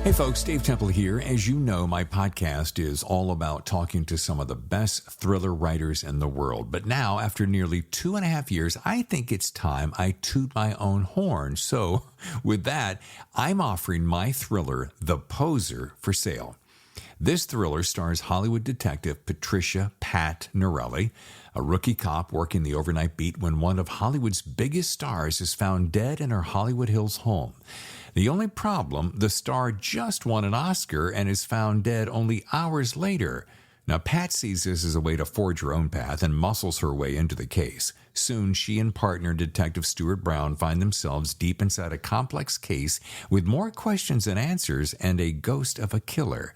Hey folks, Dave Temple here. As you know, my podcast is all about talking to some of the best thriller writers in the world. But now, after nearly 2.5 years, I think it's time I toot my own horn. So with that, I'm offering my thriller, The Poser, for sale. This thriller stars Hollywood detective Patricia Pat Norelli, a rookie cop working the overnight beat when one of Hollywood's biggest stars is found dead in her Hollywood Hills home. The only problem, the star just won an Oscar and is found dead only hours later. Now, Pat sees this as a way to forge her own path and muscles her way into the case. Soon, she and partner Detective Stuart Brown find themselves deep inside a complex case with more questions than answers and a ghost of a killer.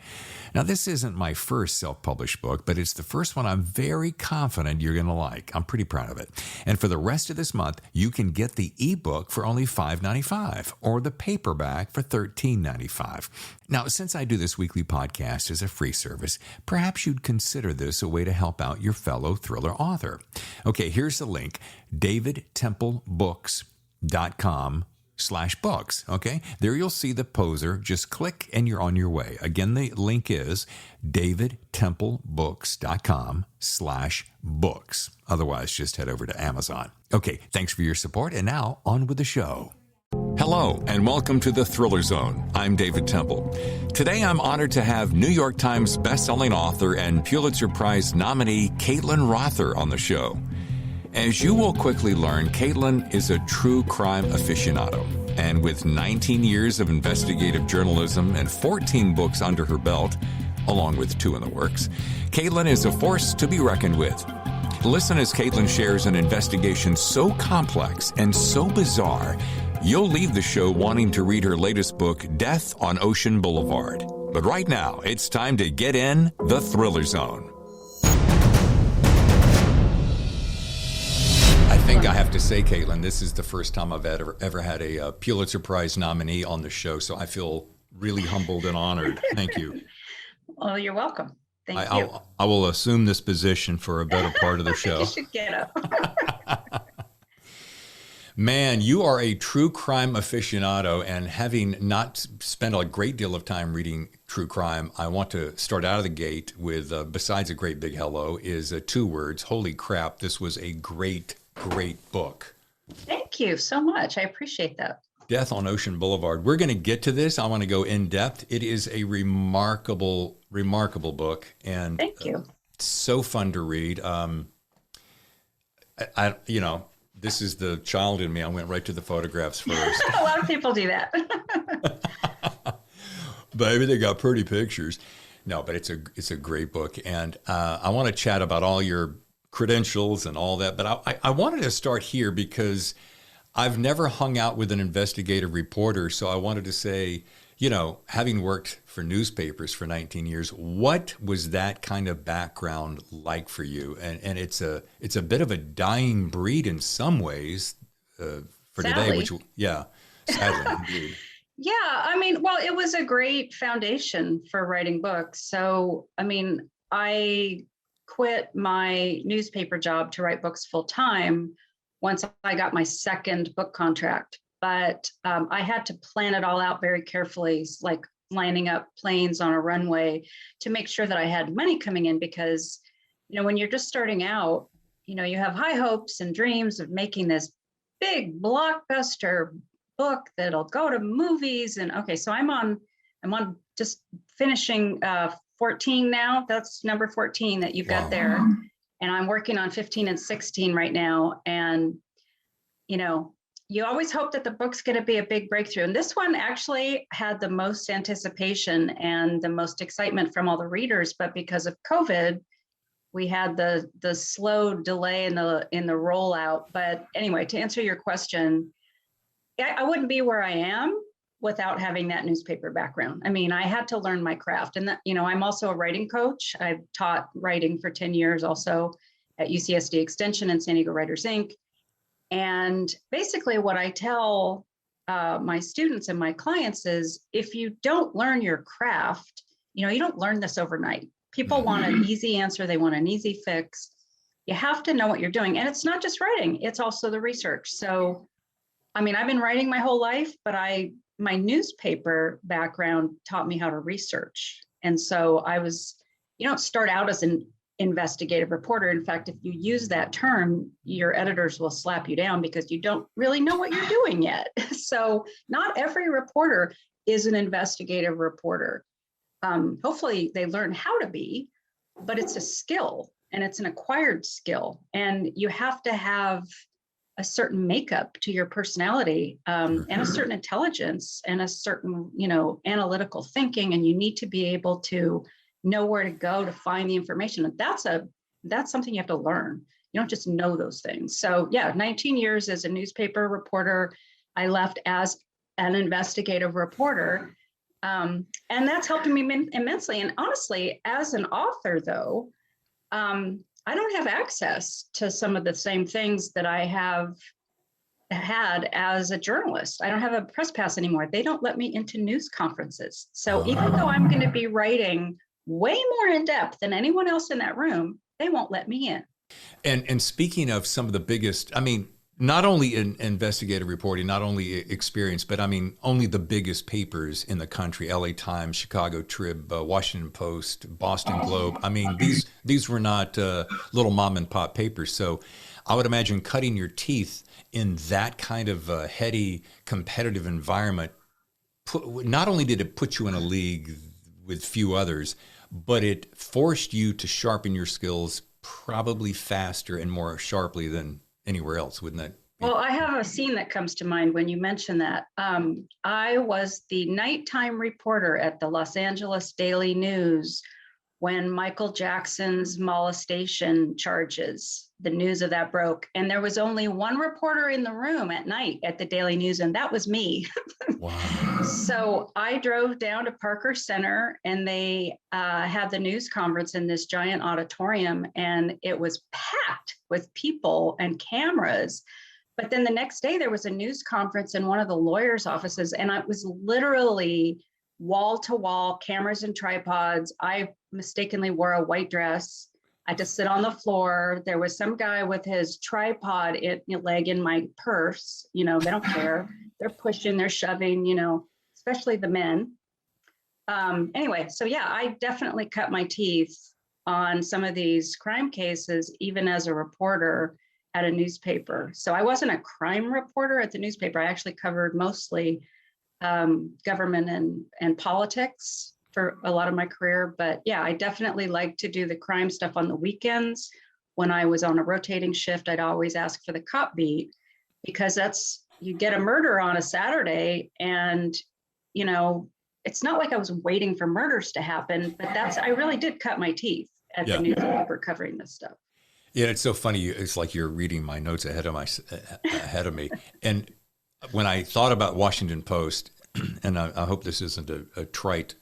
Now, this isn't my first self-published book, but it's the first one I'm very confident you're going to like. I'm pretty proud of it. And for the rest of this month, you can get the ebook for only $5.95 or the paperback for $13.95. Now, since I do this weekly podcast as a free service, perhaps you'd consider this a way to help out your fellow thriller author. Okay, here's the link, davidtemplebooks.com/books. Okay, there you'll see The Poser. Just click and you're on your way. Again, the link is davidtemplebooks.com/books. Otherwise, just head over to Amazon. Okay, thanks for your support, and now on with the show. Hello, and welcome to the Thriller Zone. I'm David Temple. Today, I'm honored to have New York Times bestselling author and Pulitzer Prize nominee Caitlin Rother on the show. As you will quickly learn, Caitlin is a true crime aficionado. And with 19 years of investigative journalism and 14 books under her belt, along with 2 in the works, Caitlin is a force to be reckoned with. Listen as Caitlin shares an investigation so complex and so bizarre, you'll leave the show wanting to read her latest book, Death on Ocean Boulevard. But right now, it's time to get in the Thriller Zone. I think I have to say, Caitlin, this is the first time I've ever had a Pulitzer Prize nominee on the show, so I feel really humbled and honored. Thank you. Well, you're welcome. Thank you. I will assume this position for a better part of the show. You should get up. Man, you are a true crime aficionado, and having not spent a great deal of time reading true crime, I want to start out of the gate with, besides a great big hello, is 2 words. Holy crap, this was a great book. Thank you so much. I appreciate that. Death on Ocean Boulevard. We're going to get to this. I want to go in depth. It is a remarkable book, and thank you. It's so fun to read. This is the child in me. I went right to the photographs first. A lot of people do that. Baby, they got pretty pictures. No, but it's a great book, and I want to chat about all your credentials and all that. But I wanted to start here because I've never hung out with an investigative reporter, so I wanted to say, having worked for newspapers for 19 years, what was that kind of background like for you? And it's a bit of a dying breed in some ways for sadly. Today, sadly indeed. Yeah, it was a great foundation for writing books. So, I quit my newspaper job to write books full time once I got my second book contract. But I had to plan it all out very carefully, like lining up planes on a runway to make sure that I had money coming in, because, when you're just starting out, you have high hopes and dreams of making this big blockbuster book that'll go to movies. And okay, so I'm on just finishing 14 now. That's number 14 that you've got there. And I'm working on 15 and 16 right now. And, you always hope that the book's going to be a big breakthrough. And this one actually had the most anticipation and the most excitement from all the readers. But because of COVID, we had the slow delay in the rollout. But anyway, to answer your question, I wouldn't be where I am without having that newspaper background. I had to learn my craft. And that, I'm also a writing coach. I've taught writing for 10 years also at UCSD Extension and San Diego Writers Inc. And basically what I tell my students and my clients is, if you don't learn your craft, you don't learn this overnight. People want an easy answer. They want an easy fix. You have to know what you're doing. And it's not just writing, it's also the research. So I mean, I've been writing my whole life, but my newspaper background taught me how to research. And so you don't start out as an investigative reporter. In fact, if you use that term, your editors will slap you down because you don't really know what you're doing yet. So not every reporter is an investigative reporter. Hopefully they learn how to be, but it's a skill and it's an acquired skill. And you have to have a certain makeup to your personality, and a certain intelligence and a certain, analytical thinking. And you need to be able to know where to go to find the information. And that's something you have to learn. You don't just know those things. So yeah, 19 years as a newspaper reporter. I left as an investigative reporter. And that's helped me immensely. And honestly, as an author though, I don't have access to some of the same things that I have had as a journalist. I don't have a press pass anymore. They don't let me into news conferences. So even though I'm going to be writing way more in depth than anyone else in that room, they won't let me in. And speaking of some of the biggest, I mean, not only in investigative reporting, not only experience, but I mean, only the biggest papers in the country, LA Times, Chicago Trib, Washington Post, Boston Globe. I mean, these were not little mom and pop papers. So I would imagine cutting your teeth in that kind of heady, competitive environment, not only did it put you in a league with few others, but it forced you to sharpen your skills probably faster and more sharply than anywhere else, wouldn't that? Well, I have a scene that comes to mind when you mention that. I was the nighttime reporter at the Los Angeles Daily News when Michael Jackson's molestation charges, the news of that broke. And there was only one reporter in the room at night at the Daily News, and that was me. Wow. So I drove down to Parker Center, and they had the news conference in this giant auditorium, and it was packed with people and cameras. But then the next day there was a news conference in one of the lawyers' offices, and it was literally wall to wall, cameras and tripods. I mistakenly wore a white dress. I had to sit on the floor. There was some guy with his tripod leg in my purse. They don't care. They're pushing, they're shoving, especially the men. Anyway, so yeah, I definitely cut my teeth on some of these crime cases, even as a reporter at a newspaper. So I wasn't a crime reporter at the newspaper. I actually covered mostly government and politics for a lot of my career. But yeah, I definitely like to do the crime stuff on the weekends. When I was on a rotating shift, I'd always ask for the cop beat, because you get a murder on a Saturday, and it's not like I was waiting for murders to happen, but I really did cut my teeth at the newspaper covering this stuff. Yeah, it's so funny. It's like you're reading my notes ahead of me. And when I thought about Washington Post, and I hope this isn't a trite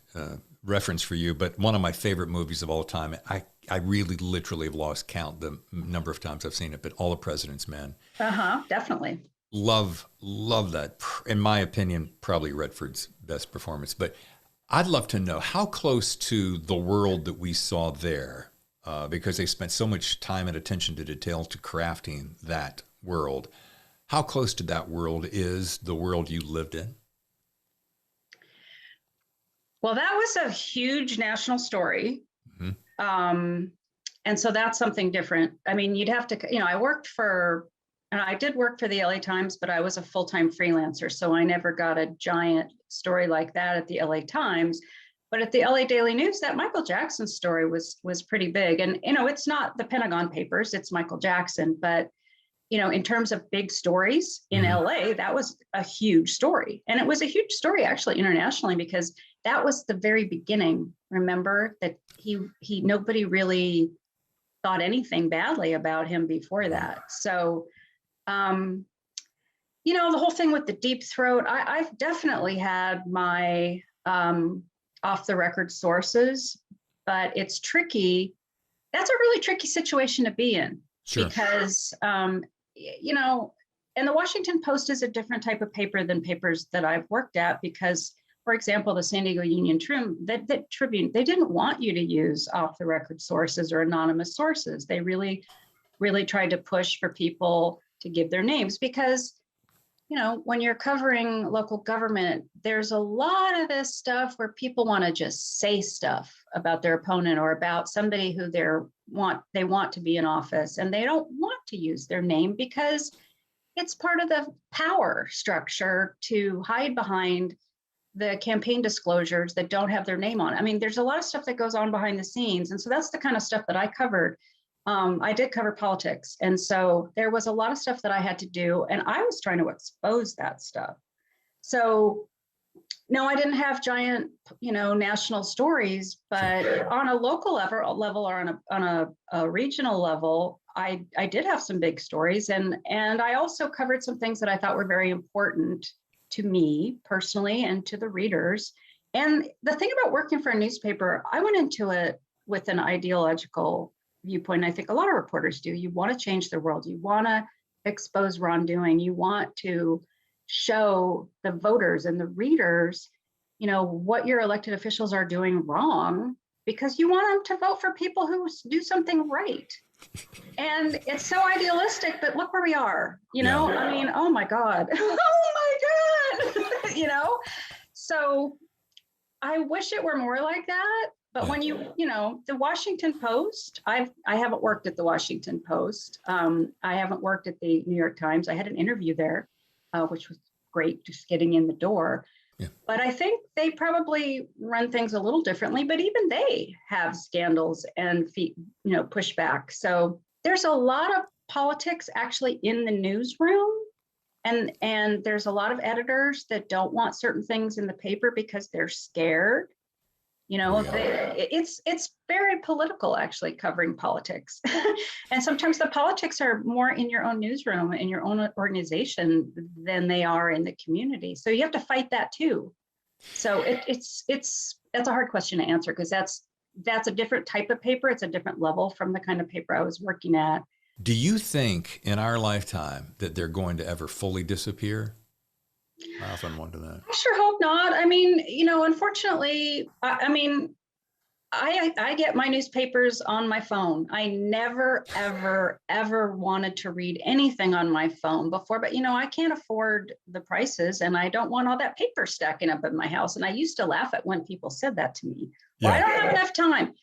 reference for you, but one of my favorite movies of all time, I really literally have lost count the number of times I've seen it, but All the President's Men. Definitely. Love that. In my opinion, probably Redford's best performance. But I'd love to know how close to the world that we saw there, because they spent so much time and attention to detail to crafting that world. How close to that world is the world you lived in? Well, that was a huge national story. Mm-hmm. And so that's something different. I mean, you'd have to, I did work for the LA Times, but I was a full-time freelancer. So I never got a giant story like that at the LA Times. But at the LA Daily News, that Michael Jackson story was pretty big. And, it's not the Pentagon Papers, it's Michael Jackson. But, in terms of big stories in LA, that was a huge story. And it was a huge story actually internationally, because that was the very beginning. Remember that nobody really thought anything badly about him before that. So, the whole thing with the deep throat, I've definitely had my off the record sources, but it's tricky. That's a really tricky situation to be in. Sure. Because, and the Washington Post is a different type of paper than papers that I've worked at, because, for example, the San Diego Union Tribune, they didn't want you to use off the record sources or anonymous sources. They really, really tried to push for people to give their names, because when you're covering local government, there's a lot of this stuff where people want to just say stuff about their opponent or about somebody who they want to be in office, and they don't want to use their name because it's part of the power structure to hide behind the campaign disclosures that don't have their name on. I mean, there's a lot of stuff that goes on behind the scenes. And so that's the kind of stuff that I covered. I did cover politics. And so there was a lot of stuff that I had to do, and I was trying to expose that stuff. So no, I didn't have giant, national stories, but on a local level or on a regional level, I did have some big stories. And I also covered some things that I thought were very important to me personally and to the readers. And the thing about working for a newspaper, I went into it with an ideological viewpoint. I think a lot of reporters do. You want to change the world. You want to expose wrongdoing. You want to show the voters and the readers, what your elected officials are doing wrong, because you want them to vote for people who do something right. And it's so idealistic, but look where we are, I mean, oh my God, so I wish it were more like that. But when the Washington Post, I haven't worked at the Washington Post. I haven't worked at the New York Times. I had an interview there, which was great, just getting in the door. Yeah. But I think they probably run things a little differently, but even they have scandals and pushback. So there's a lot of politics actually in the newsroom. And there's a lot of editors that don't want certain things in the paper because they're scared. It's very political, actually, covering politics. And sometimes the politics are more in your own newsroom, in your own organization, than they are in the community. So you have to fight that too. So that's a hard question to answer, because that's a different type of paper. It's a different level from the kind of paper I was working at. Do you think in our lifetime that they're going to ever fully disappear? I often wonder that. I sure hope not. I mean, unfortunately, I get my newspapers on my phone. I never, ever, ever wanted to read anything on my phone before, but I can't afford the prices, and I don't want all that paper stacking up in my house. And I used to laugh at when people said that to me. Well, I don't have enough time.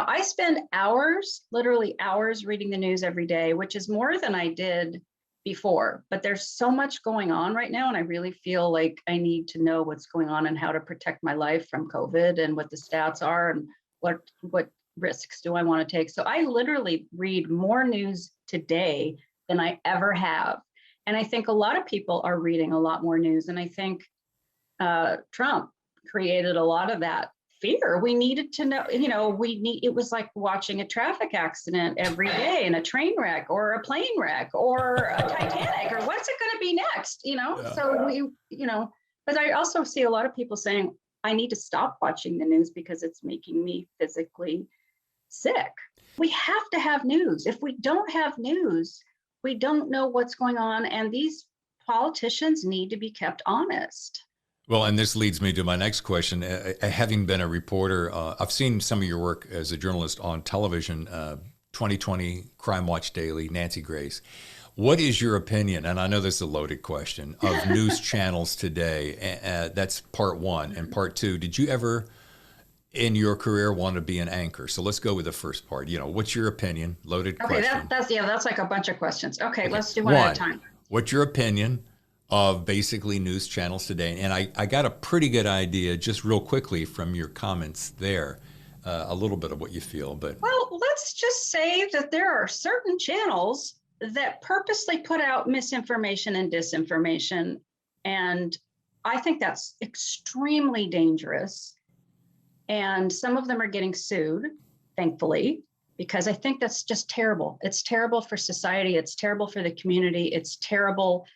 I spend hours, literally hours, reading the news every day, which is more than I did before. But there's so much going on right now, and I really feel like I need to know what's going on and how to protect my life from COVID and what the stats are and what risks do I want to take. So I literally read more news today than I ever have. And I think a lot of people are reading a lot more news. And I think Trump created a lot of that fear. We needed to know, it was like watching a traffic accident every day, and a train wreck or a plane wreck or a Titanic, or what's it going to be next, Yeah. So but I also see a lot of people saying, I need to stop watching the news because it's making me physically sick. We have to have news. If we don't have news, we don't know what's going on. And these politicians need to be kept honest. Well, and this leads me to my next question. Having been a reporter, I've seen some of your work as a journalist on television, 2020, Crime Watch Daily, Nancy Grace. What is your opinion, and I know this is a loaded question, of news channels today? That's part one. And part two, did you ever in your career want to be an anchor? So let's go with the first part. What's your opinion? Loaded question. That's like a bunch of questions. Okay, let's do one at a time. What's your opinion of basically news channels today? And I got a pretty good idea just real quickly from your comments there, a little bit of what you feel. But well, let's just say that there are certain channels that purposely put out misinformation and disinformation. And I think that's extremely dangerous. And some of them are getting sued, thankfully, because I think that's just terrible. It's terrible for society. It's terrible for the community. It's terrible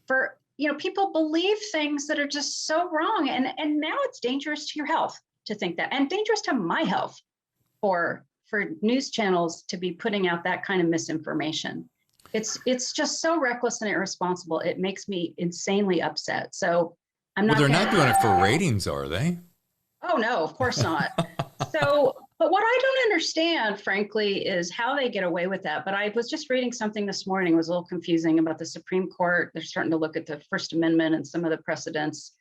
for, people believe things that are just so wrong. And now it's dangerous to your health to think that, and dangerous to my health for news channels to be putting out that kind of misinformation. It's just so reckless and irresponsible. It makes me insanely upset. So I'm not. Well, they're not doing it for ratings, are they? Oh no, of course not. So But what I don't understand, frankly, is how they get away with that. But I was just reading something this morning, it was a little confusing about the Supreme Court. They're starting to look at the First Amendment and some of the precedents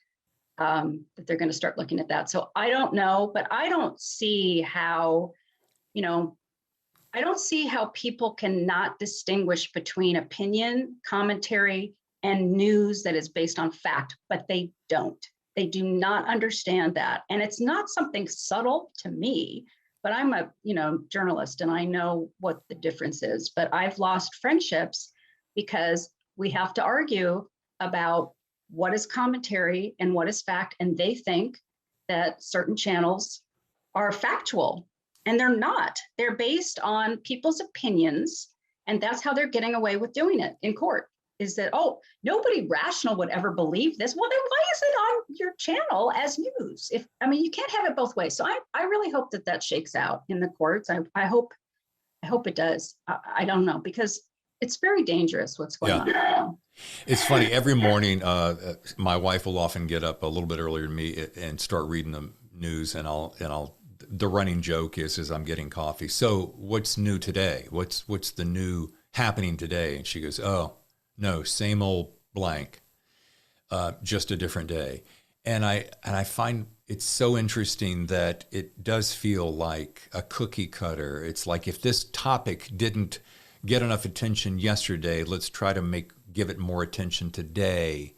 that they're going to start looking at that. So I don't know, but I don't see how, I don't see how people cannot distinguish between opinion, commentary, and news that is based on fact, but they don't. They do not understand that. And it's not something subtle to me, but I'm a, journalist and I know what the difference is, but I've lost friendships because we have to argue about what is commentary and what is fact. And they think that certain channels are factual and they're not. They're based on people's opinions. And that's how they're getting away with doing it in court. Is that, oh, nobody rational would ever believe this. Well, then why is it on your channel as news? You can't have it both ways. So I really hope that shakes out in the courts. I hope it does. I don't know, because it's very dangerous what's going on right now. It's funny. Every morning, my wife will often get up a little bit earlier than me and start reading the news, and the running joke is I'm getting coffee. So what's new today? What's the new happening today? And she goes, oh, no, same old blank, just a different day. And I find it's so interesting that it does feel like a cookie cutter. It's like, if this topic didn't get enough attention yesterday, let's try to give it more attention today.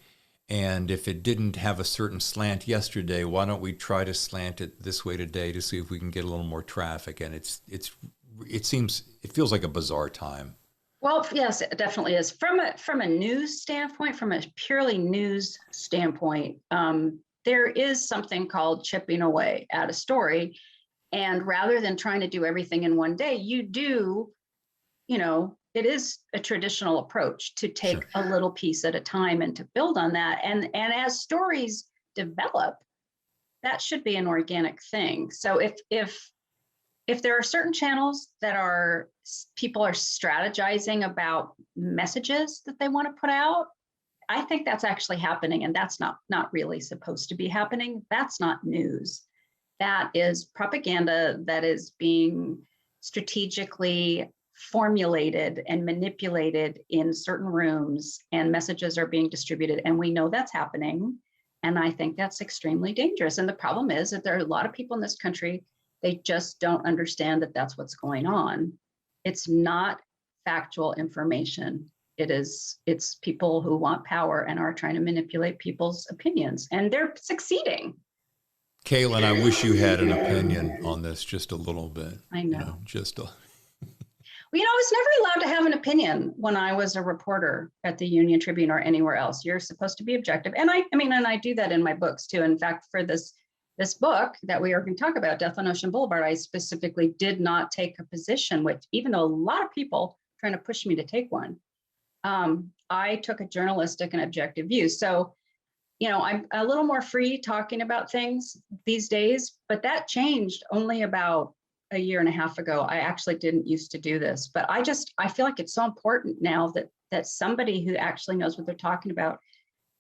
And if it didn't have a certain slant yesterday, why don't we try to slant it this way today to see if we can get a little more traffic? And it feels like a bizarre time. Well, yes, it definitely is. From a news standpoint, from a purely news standpoint, there is something called chipping away at a story. And rather than trying to do everything in one day, you do, it is a traditional approach to take a little piece at a time and to build on that. And as stories develop, that should be an organic thing. So if there are certain channels that people are strategizing about messages that they want to put out, I think that's actually happening, and that's not really supposed to be happening. That's not news. That is propaganda that is being strategically formulated and manipulated in certain rooms, and messages are being distributed, and we know that's happening. And I think that's extremely dangerous. And the problem is that there are a lot of people in this country, they just don't understand that that's what's going on. It's not factual information. It's people who want power and are trying to manipulate people's opinions, and they're succeeding. Caitlin, I wish you had an opinion on this just a little bit. I know. Well, I was never allowed to have an opinion when I was a reporter at the Union Tribune or anywhere else. You're supposed to be objective. And I do that in my books too. In fact, for this book that we are going to talk about, Death on Ocean Boulevard, I specifically did not take a position, which even though a lot of people trying to push me to take one, I took a journalistic and objective view. So, I'm a little more free talking about things these days, but that changed only about a year and a half ago. I actually didn't used to do this, but I feel like it's so important now that somebody who actually knows what they're talking about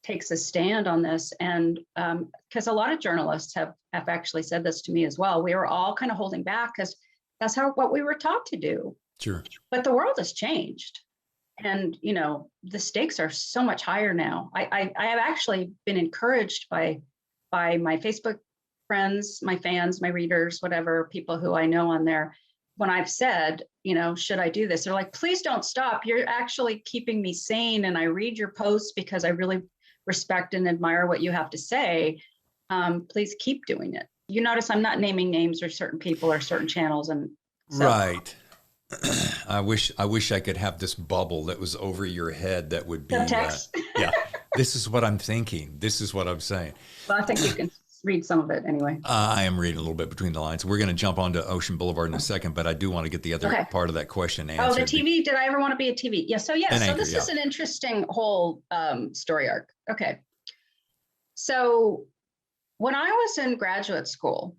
takes a stand on this. And because a lot of journalists have actually said this to me as well. We were all kind of holding back because that's what we were taught to do. Sure. But the world has changed. And, the stakes are so much higher now. I have actually been encouraged by my Facebook friends, my fans, my readers, whatever, people who I know on there. When I've said, should I do this? They're like, please don't stop. You're actually keeping me sane. And I read your posts because I really respect and admire what you have to say. Please keep doing it. You notice I'm not naming names or certain people or certain channels. And so. Right. I wish I could have this bubble that was over your head that would be text. Yeah. This is what I'm thinking. This is what I'm saying. Well, I think you can read some of it anyway. I am reading a little bit between the lines. We're going to jump onto Ocean Boulevard in a second, but I do want to get the other part of that question answered. Oh, the TV. Did I ever want to be a TV? Yeah. So this is an interesting whole story arc. Okay. So when I was in graduate school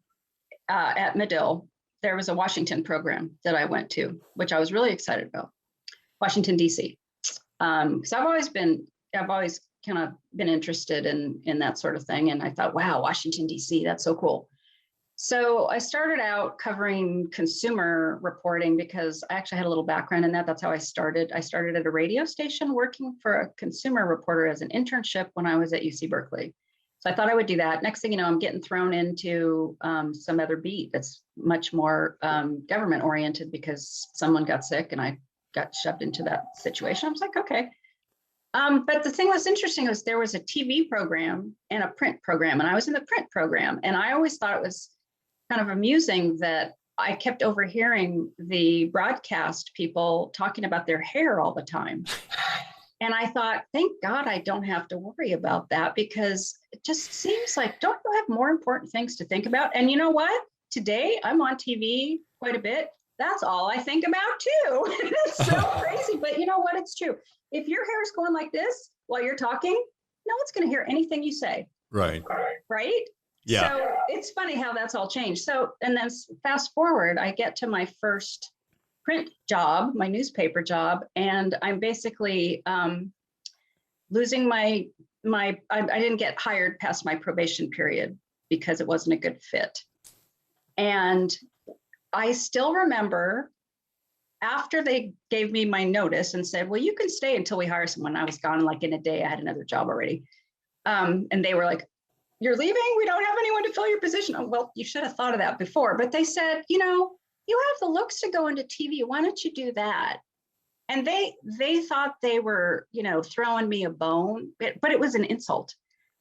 at Medill, there was a Washington program that I went to, which I was really excited about, Washington, D.C. Because I've always kind of been interested in that sort of thing. And I thought, wow, Washington, D.C., that's so cool. So I started out covering consumer reporting because I actually had a little background in that. That's how I started. I started at a radio station working for a consumer reporter as an internship when I was at UC Berkeley. So I thought I would do that. Next thing you know, I'm getting thrown into some other beat that's much more government oriented because someone got sick and I got shoved into that situation. I was like, okay. But the thing that's interesting was there was a TV program and a print program, and I was in the print program. And I always thought it was kind of amusing that I kept overhearing the broadcast people talking about their hair all the time. And I thought, thank God I don't have to worry about that, because it just seems like, don't you have more important things to think about? And you know what? Today I'm on TV quite a bit. That's all I think about too. It's so crazy, but you know what? It's true. If your hair is going like this while you're talking, no one's going to hear anything you say. Right. Right? Yeah. So it's funny how that's all changed. So, and then fast forward, I get to my first print job, my newspaper job, and I'm basically losing I didn't get hired past my probation period because it wasn't a good fit. And I still remember after they gave me my notice and said, well, you can stay until we hire someone. I was gone like in a day. I had another job already. And they were like, you're leaving? We don't have anyone to fill your position. Oh, well, you should have thought of that before. But they said, you know, you have the looks to go into TV. Why don't you do that? And they thought they were, you know, throwing me a bone, but it was an insult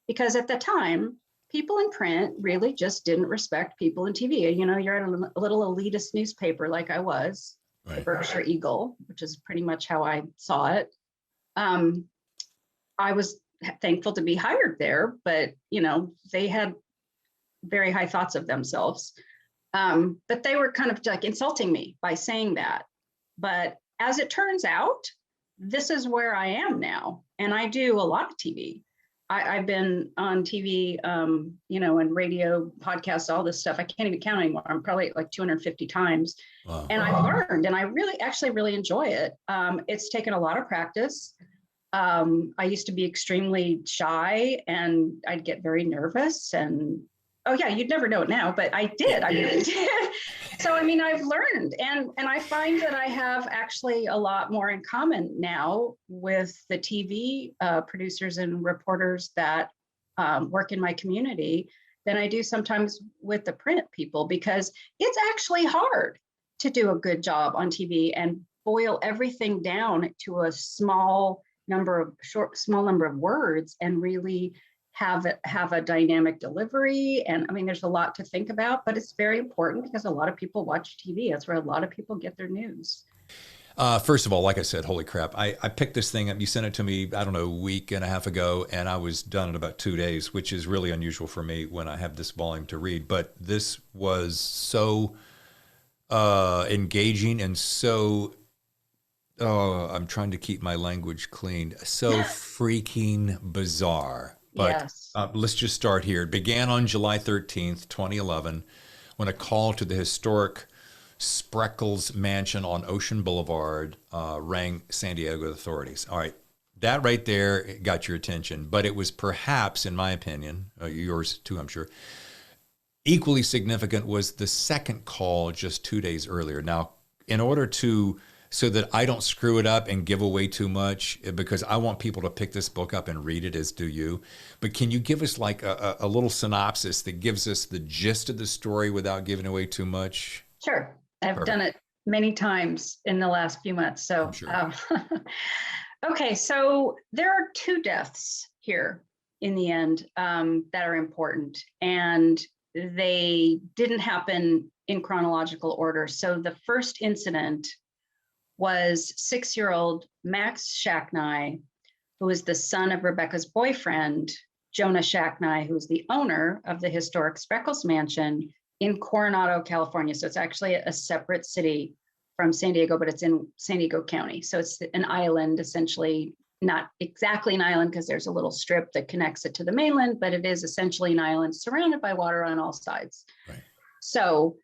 because at the time, people in print really just didn't respect people in TV. You know, you're at a little elitist newspaper like I was, right. The Berkshire Eagle, which is pretty much how I saw it. I was thankful to be hired there, but you know, they had very high thoughts of themselves. But they were kind of like insulting me by saying that. But as it turns out, this is where I am now. And I do a lot of TV. I've been on TV, you know, and radio, podcasts, all this stuff. I can't even count anymore. I'm probably like 250 times. Wow. And I've learned, and I really enjoy it. It's taken a lot of practice. I used to be extremely shy and I'd get very nervous and, oh yeah, you'd never know it now, but I did. I really did. So, I mean, I've learned and I find that I have actually a lot more in common now with the TV producers and reporters that work in my community than I do sometimes with the print people, because it's actually hard to do a good job on TV and boil everything down to a small number of words and really have a dynamic delivery. And I mean, there's a lot to think about, but it's very important because a lot of people watch TV. That's where a lot of people get their news. First of all, like I said, holy crap. I picked this thing up. You sent it to me, I don't know, a week and a half ago, and I was done in about 2 days, which is really unusual for me when I have this volume to read. But this was so engaging and so, I'm trying to keep my language clean, so freaking bizarre. But yes. Let's just start here. It began on July 13th, 2011, when a call to the historic Spreckles Mansion on Ocean Boulevard rang San Diego authorities. All right, that right there got your attention. But it was perhaps, in my opinion, yours too, I'm sure, equally significant was the second call just 2 days earlier. Now, in order to so that I don't screw it up and give away too much, because I want people to pick this book up and read it, as do you. But can you give us like a little synopsis that gives us the gist of the story without giving away too much? Sure. I've done it many times in the last few months. So, sure. Okay. So there are 2 deaths here in the end that are important. And they didn't happen in chronological order. So the first incident was 6-year-old Max Shacknai, who was the son of Rebecca's boyfriend, Jonah Shacknai, who was the owner of the historic Spreckles Mansion in Coronado, California. So it's actually a separate city from San Diego, but it's in San Diego County. So it's an island, essentially, not exactly an island because there's a little strip that connects it to the mainland, but it is essentially an island surrounded by water on all sides. Right. So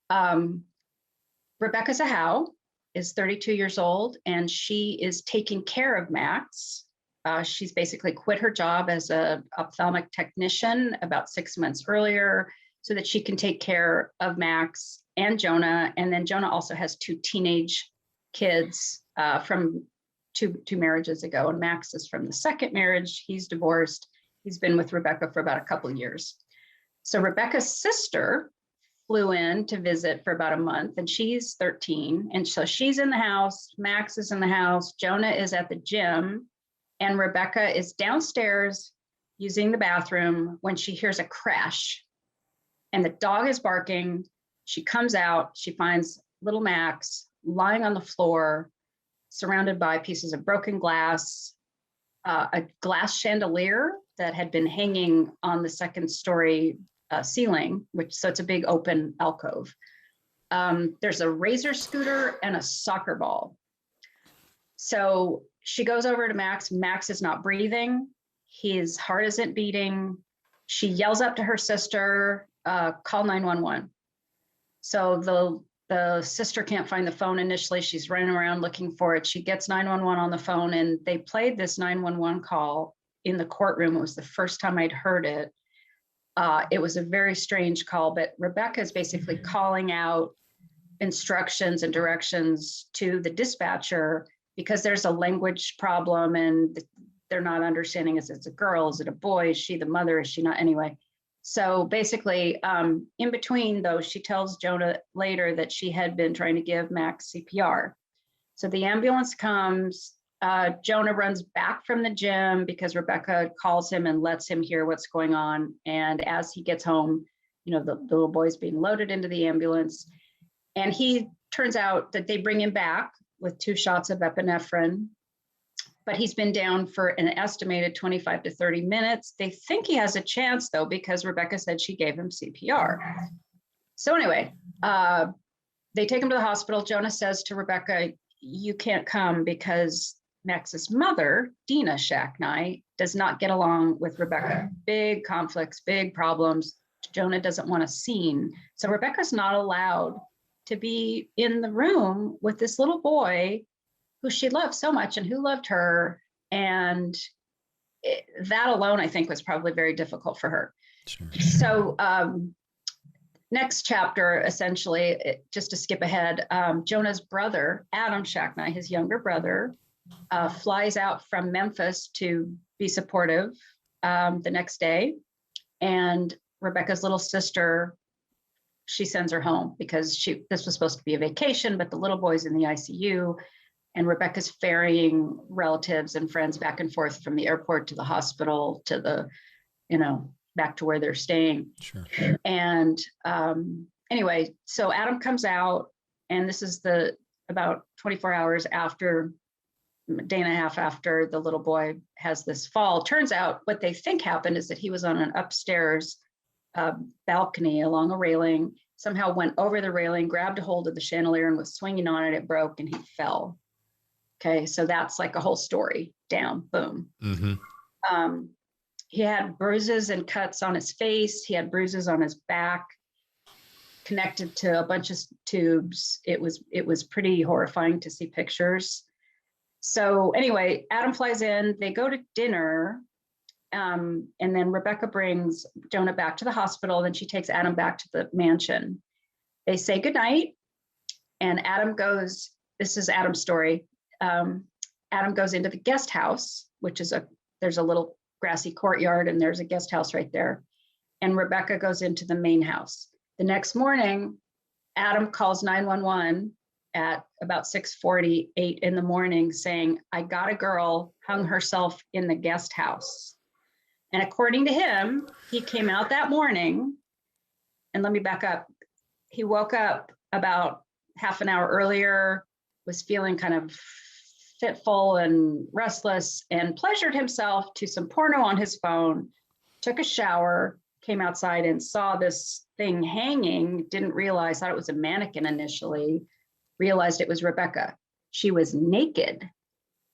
Rebecca Zahau is 32 years old, and she is taking care of Max. She's basically quit her job as an ophthalmic technician about 6 months earlier. so that she can take care of Max and Jonah. And then Jonah also has 2 teenage kids from two marriages ago. And Max is from the second marriage. He's divorced. He's been with Rebecca for about a couple of years. So Rebecca's sister flew in to visit for about a month, and she's 13. And so she's in the house, Max is in the house, Jonah is at the gym, and Rebecca is downstairs using the bathroom when she hears a crash. And the dog is barking. She comes out, she finds little Max lying on the floor, surrounded by pieces of broken glass, a glass chandelier that had been hanging on the second story ceiling, so it's a big open alcove. There's a razor scooter and a soccer ball. So she goes over to Max. Max is not breathing. His heart isn't beating. She yells up to her sister, call 911. So the sister can't find the phone initially. She's running around looking for it. She gets 911 on the phone, and they played this 911 call in the courtroom. It was the first time I'd heard it. It was a very strange call, but Rebecca is basically calling out instructions and directions to the dispatcher because there's a language problem and they're not understanding, is it a girl, is it a boy, is she the mother, is she not, anyway. So basically, in between though, she tells Jonah later that she had been trying to give Max CPR. So the ambulance comes, Jonah runs back from the gym because Rebecca calls him and lets him hear what's going on. And as he gets home, the little boy's being loaded into the ambulance. And he turns out that they bring him back with 2 shots of epinephrine, but he's been down for an estimated 25 to 30 minutes. They think he has a chance though, because Rebecca said she gave him CPR. So anyway, they take him to the hospital. Jonah says to Rebecca, you can't come because Max's mother, Dina Shacknai, does not get along with Rebecca. Big conflicts, big problems. Jonah doesn't want a scene. So Rebecca's not allowed to be in the room with this little boy who she loved so much and who loved her. And that alone, I think, was probably very difficult for her. Sure. So next chapter, essentially, just to skip ahead, Jonah's brother, Adam Shacknai, his younger brother, flies out from Memphis to be supportive the next day. And Rebecca's little sister, she sends her home because this was supposed to be a vacation, but the little boy's in the ICU. And Rebecca's ferrying relatives and friends back and forth from the airport to the hospital to the, back to where they're staying. Sure. And anyway, so Adam comes out, and this is about 24 hours after, a day and a half after the little boy has this fall. Turns out what they think happened is that he was on an upstairs balcony along a railing, somehow went over the railing, grabbed a hold of the chandelier and was swinging on it. It broke and he fell. Okay, so that's like a whole story down, boom. Mm-hmm. He had bruises and cuts on his face. He had bruises on his back, connected to a bunch of tubes. It was pretty horrifying to see pictures. So anyway, Adam flies in, they go to dinner, and then Rebecca brings Jonah back to the hospital. Then she takes Adam back to the mansion. They say goodnight, and Adam goes, this is Adam's story. Adam goes into the guest house, which is there's a little grassy courtyard and there's a guest house right there. And Rebecca goes into the main house. The next morning, Adam calls 911 at about 6:48 in the morning saying, I got a girl hung herself in the guest house. And according to him, he came out that morning, and let me back up. He woke up about half an hour earlier, was feeling kind of fitful and restless, and pleasured himself to some porno on his phone, took a shower, came outside and saw this thing hanging, didn't realize, thought it was a mannequin initially, realized it was Rebecca. She was naked,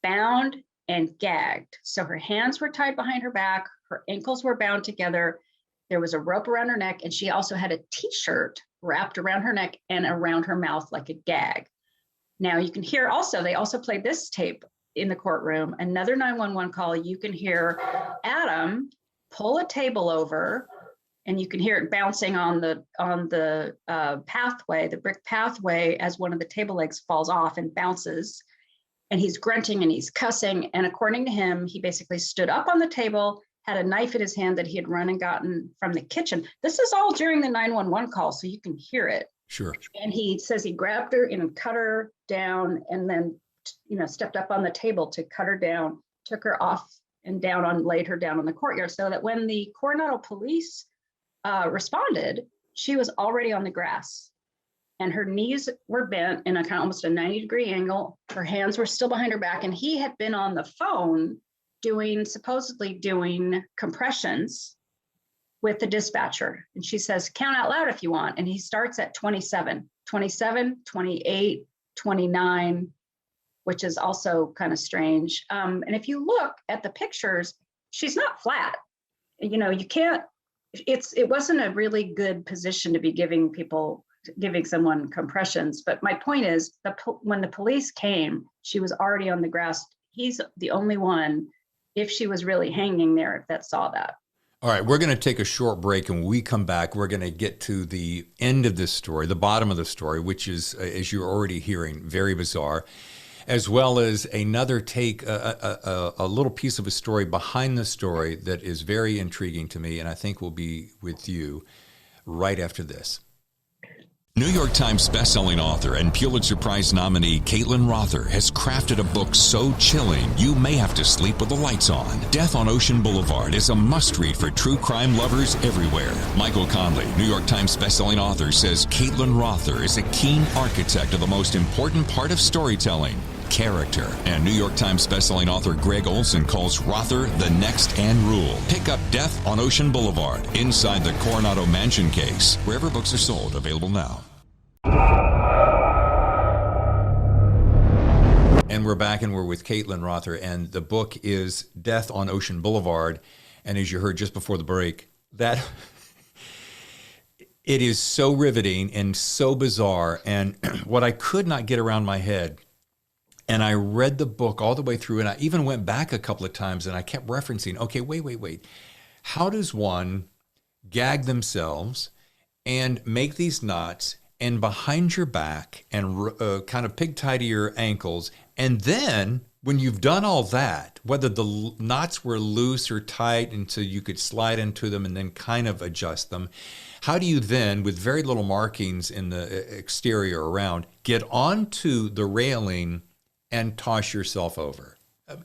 bound and gagged. So her hands were tied behind her back, her ankles were bound together, there was a rope around her neck, and she also had a t-shirt wrapped around her neck and around her mouth like a gag. Now you can hear also, they also played this tape in the courtroom, another 911 call. You can hear Adam pull a table over and you can hear it bouncing on the pathway, the brick pathway, as one of the table legs falls off and bounces. And he's grunting and he's cussing. And according to him, he basically stood up on the table, had a knife in his hand that he had run and gotten from the kitchen. This is all during the 911 call, so you can hear it. Sure. And he says he grabbed her and cut her down, and then, stepped up on the table to cut her down, took her off and laid her down in the courtyard, so that when the Coronado police responded, she was already on the grass. And her knees were bent in a kind of almost a 90-degree angle. Her hands were still behind her back. And he had been on the phone supposedly doing compressions with the dispatcher. And she says, count out loud if you want. And he starts at 27, 28, 29, which is also kind of strange. And if you look at the pictures, she's not flat. You can't, it wasn't a really good position to be giving someone compressions. But my point is, when the police came, she was already on the grass. He's the only one, if she was really hanging there, that saw that. All right, we're going to take a short break, and when we come back, we're going to get to the end of this story, the bottom of the story, which is, as you're already hearing, very bizarre, as well as another take, a little piece of a story behind the story that is very intriguing to me, and I think will be with you right after this. New York Times bestselling author and Pulitzer Prize nominee Caitlin Rother has crafted a book so chilling you may have to sleep with the lights on. Death on Ocean Boulevard is a must-read for true crime lovers everywhere. Michael Conley, New York Times bestselling author, says Caitlin Rother is a keen architect of the most important part of storytelling, character. And New York Times bestselling author Greg Olson calls Rother the next Anne Rule. Pick up Death on Ocean Boulevard, inside the Coronado Mansion case, wherever books are sold. Available now. And we're back, and we're with Caitlin Rother, and the book is Death on Ocean Boulevard. And as you heard just before the break, that it is so riveting and so bizarre. And what I could not get around my head, and I read the book all the way through, and I even went back a couple of times, and I kept referencing, okay, wait. How does one gag themselves and make these knots and behind your back and kind of pig tie to your ankles? And then when you've done all that, whether the knots were loose or tight until you could slide into them and then kind of adjust them, how do you then, with very little markings in the exterior around, get onto the railing and toss yourself over?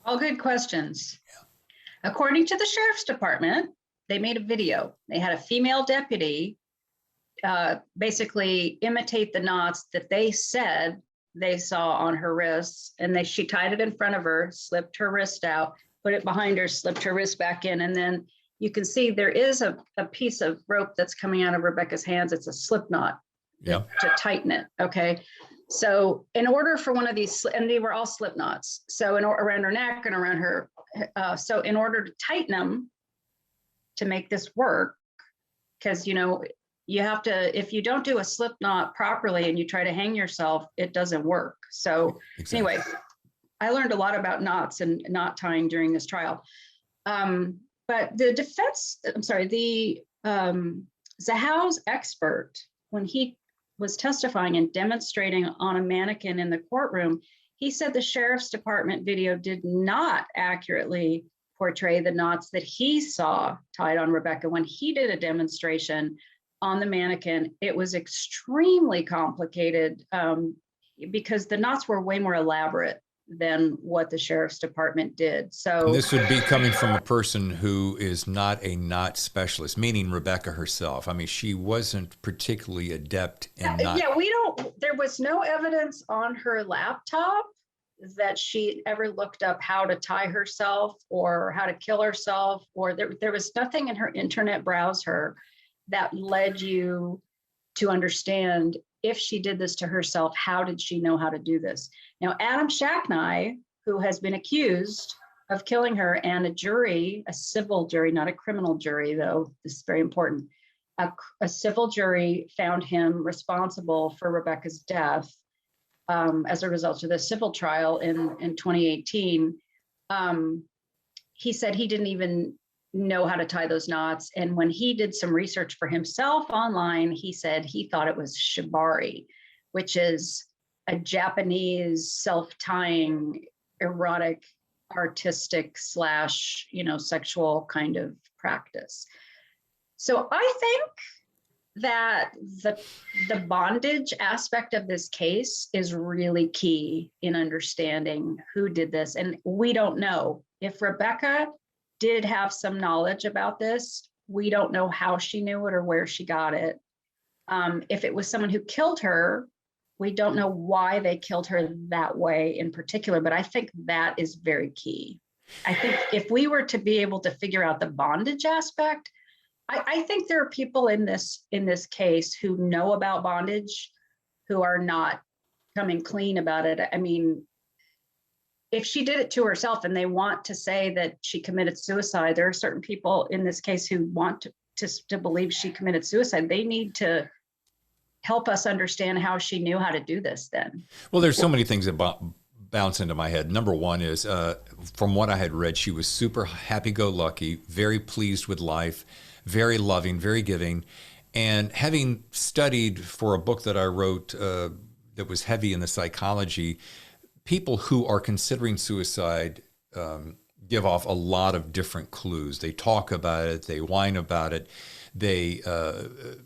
All good questions. Yeah. According to the sheriff's department, they made a video. They had a female deputy basically imitate the knots that they said they saw on her wrists, and she tied it in front of her, slipped her wrist out, put it behind her, slipped her wrist back in, and then you can see there is a piece of rope that's coming out of Rebecca's hands. It's a slip knot to tighten it. Okay. So in order for one of these, and they were all slip knots, so around her neck and around her, so in order to tighten them to make this work, because you have to, if you don't do a slip knot properly and you try to hang yourself, it doesn't work. So Anyway, I learned a lot about knots and knot tying during this trial. But the Zahau's expert, when he was testifying and demonstrating on a mannequin in the courtroom, he said the sheriff's department video did not accurately portray the knots that he saw tied on Rebecca. When he did a demonstration on the mannequin, it was extremely complicated because the knots were way more elaborate than what the sheriff's department did. So and this would be coming from a person who is not a knot specialist, meaning Rebecca herself. I mean, she wasn't particularly adept in knot. Yeah, there was no evidence on her laptop that she ever looked up how to tie herself or how to kill herself, or there was nothing in her internet browser that led you to understand if she did this to herself, how did she know how to do this? Now, Adam Shacknai, who has been accused of killing her, and a civil jury, not a criminal jury, though this is very important, a civil jury found him responsible for Rebecca's death as a result of the civil trial in 2018. He said he didn't even know how to tie those knots. And when he did some research for himself online, he said he thought it was shibari, which is a Japanese self-tying, erotic, artistic slash, sexual kind of practice. So I think that the bondage aspect of this case is really key in understanding who did this. And we don't know if Rebecca did have some knowledge about this. We don't know how she knew it or where she got it. If it was someone who killed her, we don't know why they killed her that way in particular, but I think that is very key. I think if we were to be able to figure out the bondage aspect, I think there are people in this case who know about bondage, who are not coming clean about it. I mean, if she did it to herself and they want to say that she committed suicide, there are certain people in this case who want to believe she committed suicide. They need to help us understand how she knew how to do this then. Well, there's so many things that bounce into my head. Number one is, from what I had read, she was super happy-go-lucky, very pleased with life, very loving, very giving. And having studied for a book that I wrote that was heavy in the psychology, people who are considering suicide give off a lot of different clues. They talk about it, they whine about it, they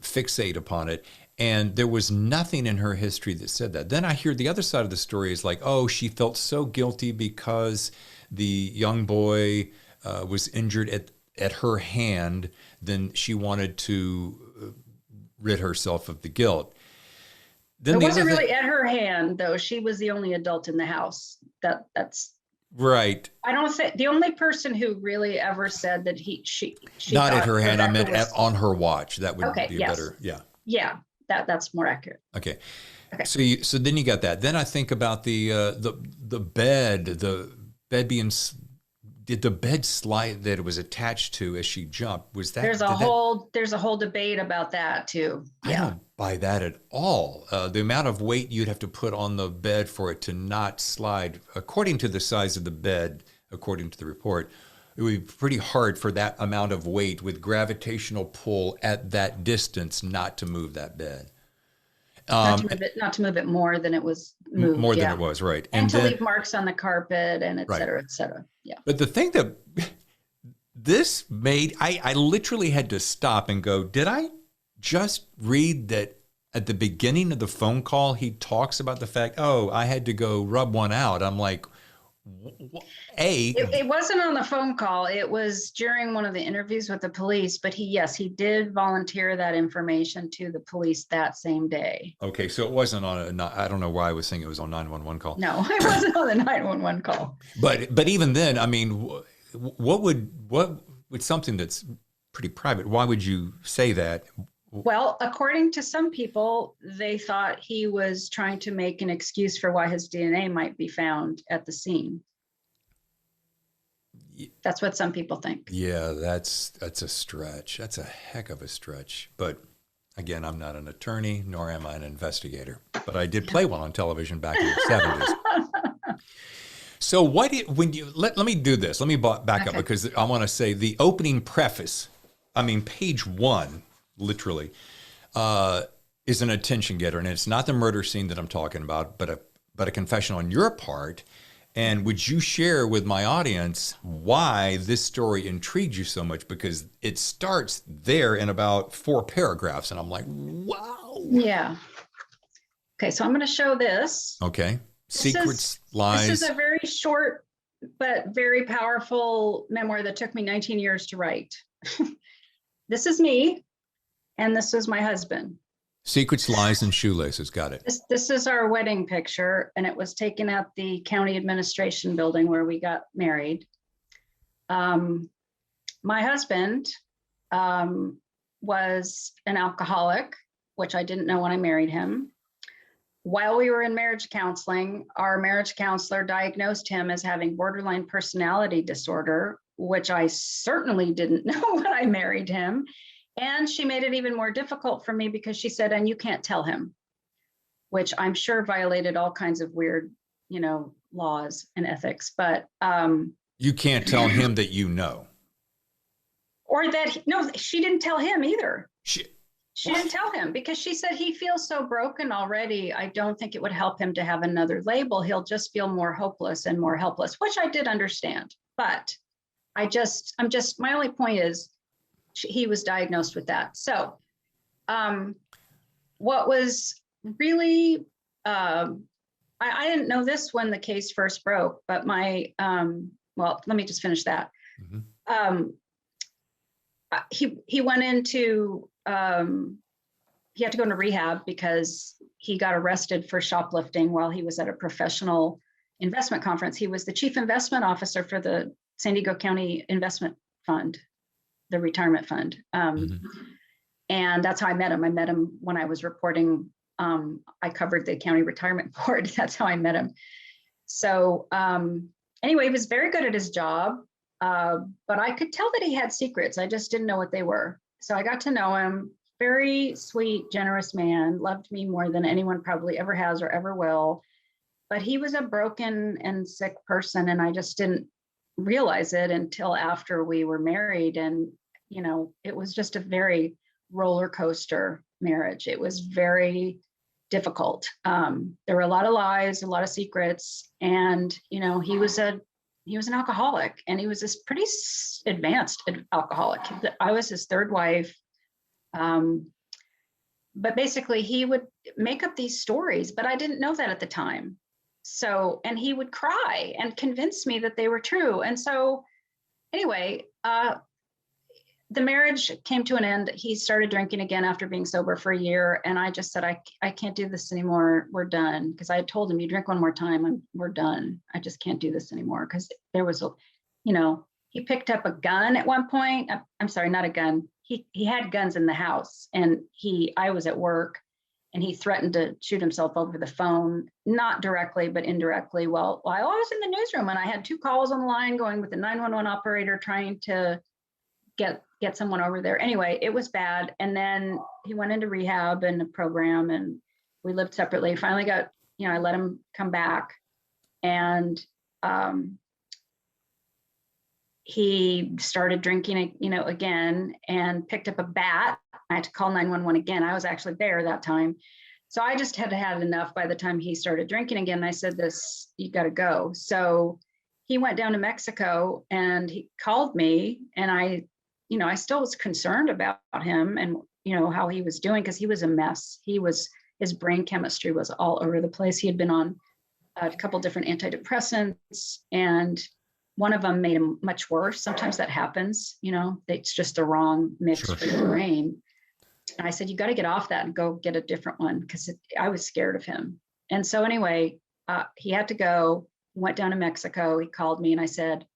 fixate upon it. And there was nothing in her history that said that. Then I hear the other side of the story is like, oh, she felt so guilty because the young boy was injured at her hand, then she wanted to rid herself of the guilt. Then it wasn't really at her hand, though. She was the only adult in the house. That's right. I don't think the only person who really ever said that she not at her hand. I meant on her watch. That would be better. Yeah. Yeah. That's more accurate. Okay. So then you got that. Then I think about the bed being. Did the bed slide that it was attached to as she jumped? Was that there's a whole debate about that too. I don't buy that at all. The amount of weight you'd have to put on the bed for it to not slide, according to the size of the bed, according to the report, it would be pretty hard for that amount of weight with gravitational pull at that distance not to move that bed. Not to move it more than it was moved. More than it was, right. And to leave marks on the carpet and et cetera, et cetera. Yeah. But the thing that this made, I literally had to stop and go, did I just read that at the beginning of the phone call, he talks about the fact, oh, I had to go rub one out. I'm like, It wasn't on the phone call. It was during one of the interviews with the police, but he did volunteer that information to the police that same day. Okay, so it wasn't on I don't know why I was saying it was on 911 call. No, it wasn't on the 911 call. But even then, I mean, what would something that's pretty private, why would you say that? Well, according to some people, they thought he was trying to make an excuse for why his DNA might be found at the scene. That's what some people think. Yeah, that's a stretch. That's a heck of a stretch. But again, I'm not an attorney, nor am I an investigator. But I did play one on television back in the 70s. So let me do this. Let me back up because I want to say the opening preface, page 1, literally, is an attention getter. And it's not the murder scene that I'm talking about, but a confession on your part. And would you share with my audience why this story intrigued you so much? Because it starts there in about 4 paragraphs. And I'm like, wow. Yeah. Okay, so I'm going to show this. Okay. Secrets, lies. This is a very short but very powerful memoir that took me 19 years to write. This is me, and this is my husband. Secrets, lies, and shoelaces. Got it. This is our wedding picture, and it was taken at the county administration building where we got married. My husband was an alcoholic, which I didn't know when I married him. While we were in marriage counseling, our marriage counselor diagnosed him as having borderline personality disorder, which I certainly didn't know when I married him. And she made it even more difficult for me because she said, and you can't tell him, which I'm sure violated all kinds of weird, laws and ethics. But you can't tell him that you know. Or that, no, she didn't tell him either. She She didn't tell him because she said he feels so broken already. I don't think it would help him to have another label. He'll just feel more hopeless and more helpless, which I did understand. But my only point is he was diagnosed with that. So what was really, I didn't know this when the case first broke, but well, let me just finish that. Mm-hmm. He went into, he had to go into rehab because he got arrested for shoplifting while he was at a professional investment conference. He was the chief investment officer for the San Diego County Investment Fund, the retirement fund. Mm-hmm. And that's how I met him. I met him when I was reporting. I covered the county retirement board. That's how I met him. So anyway, he was very good at his job, but I could tell that he had secrets. I just didn't know what they were. So I got to know him. Very sweet, generous man, loved me more than anyone probably ever has or ever will. But he was a broken and sick person, and I just didn't realize it until after we were married. And, you know, it was just a very roller coaster marriage. It was very difficult. There were a lot of lies, a lot of secrets, and, you know, he was an alcoholic, and he was this pretty advanced alcoholic. I was his third wife. But basically he would make up these stories, but I didn't know that at the time. So, and he would cry and convince me that they were true. And so anyway, the marriage came to an end. He started drinking again after being sober for a year. And I just said, I can't do this anymore. We're done. Because I had told him, you drink one more time and we're done. I just can't do this anymore. Because there was, you know, he picked up a gun at one point. I'm sorry, not a gun. He had guns in the house, and I was at work, and he threatened to shoot himself over the phone, not directly, but indirectly. Well, while I was in the newsroom, and I had 2 calls on the line going with the 911 operator trying to get someone over there. Anyway, it was bad. And then he went into rehab and a program, and we lived separately. Finally got, you know, I let him come back, and he started drinking, you know, again, and picked up a bat. I had to call 911 again. I was actually there that time. So I just had enough by the time he started drinking again. I said, you got to go. So he went down to Mexico, and he called me, and I still was concerned about him and, you know, how he was doing, because he was a mess. His brain chemistry was all over the place. He had been on a couple different antidepressants, and one of them made him much worse. Sometimes that happens, you know, it's just the wrong mix for your brain. And I said, you got to get off that and go get a different one, because I was scared of him. And so anyway, he had to go, went down to Mexico. He called me, and I said,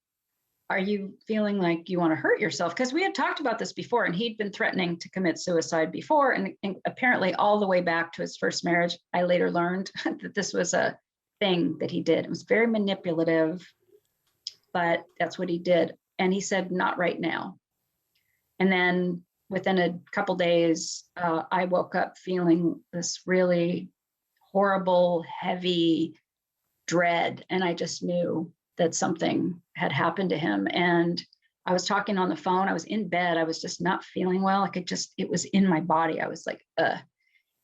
are you feeling like you want to hurt yourself? Because we had talked about this before, and he'd been threatening to commit suicide before. And apparently all the way back to his first marriage, I later learned that this was a thing that he did. It was very manipulative, but that's what he did. And he said, not right now. And then within a couple days, I woke up feeling this really horrible, heavy dread. And I just knew that something had happened to him. And I was talking on the phone. I was in bed. I was just not feeling well. It was in my body. I was like, ugh.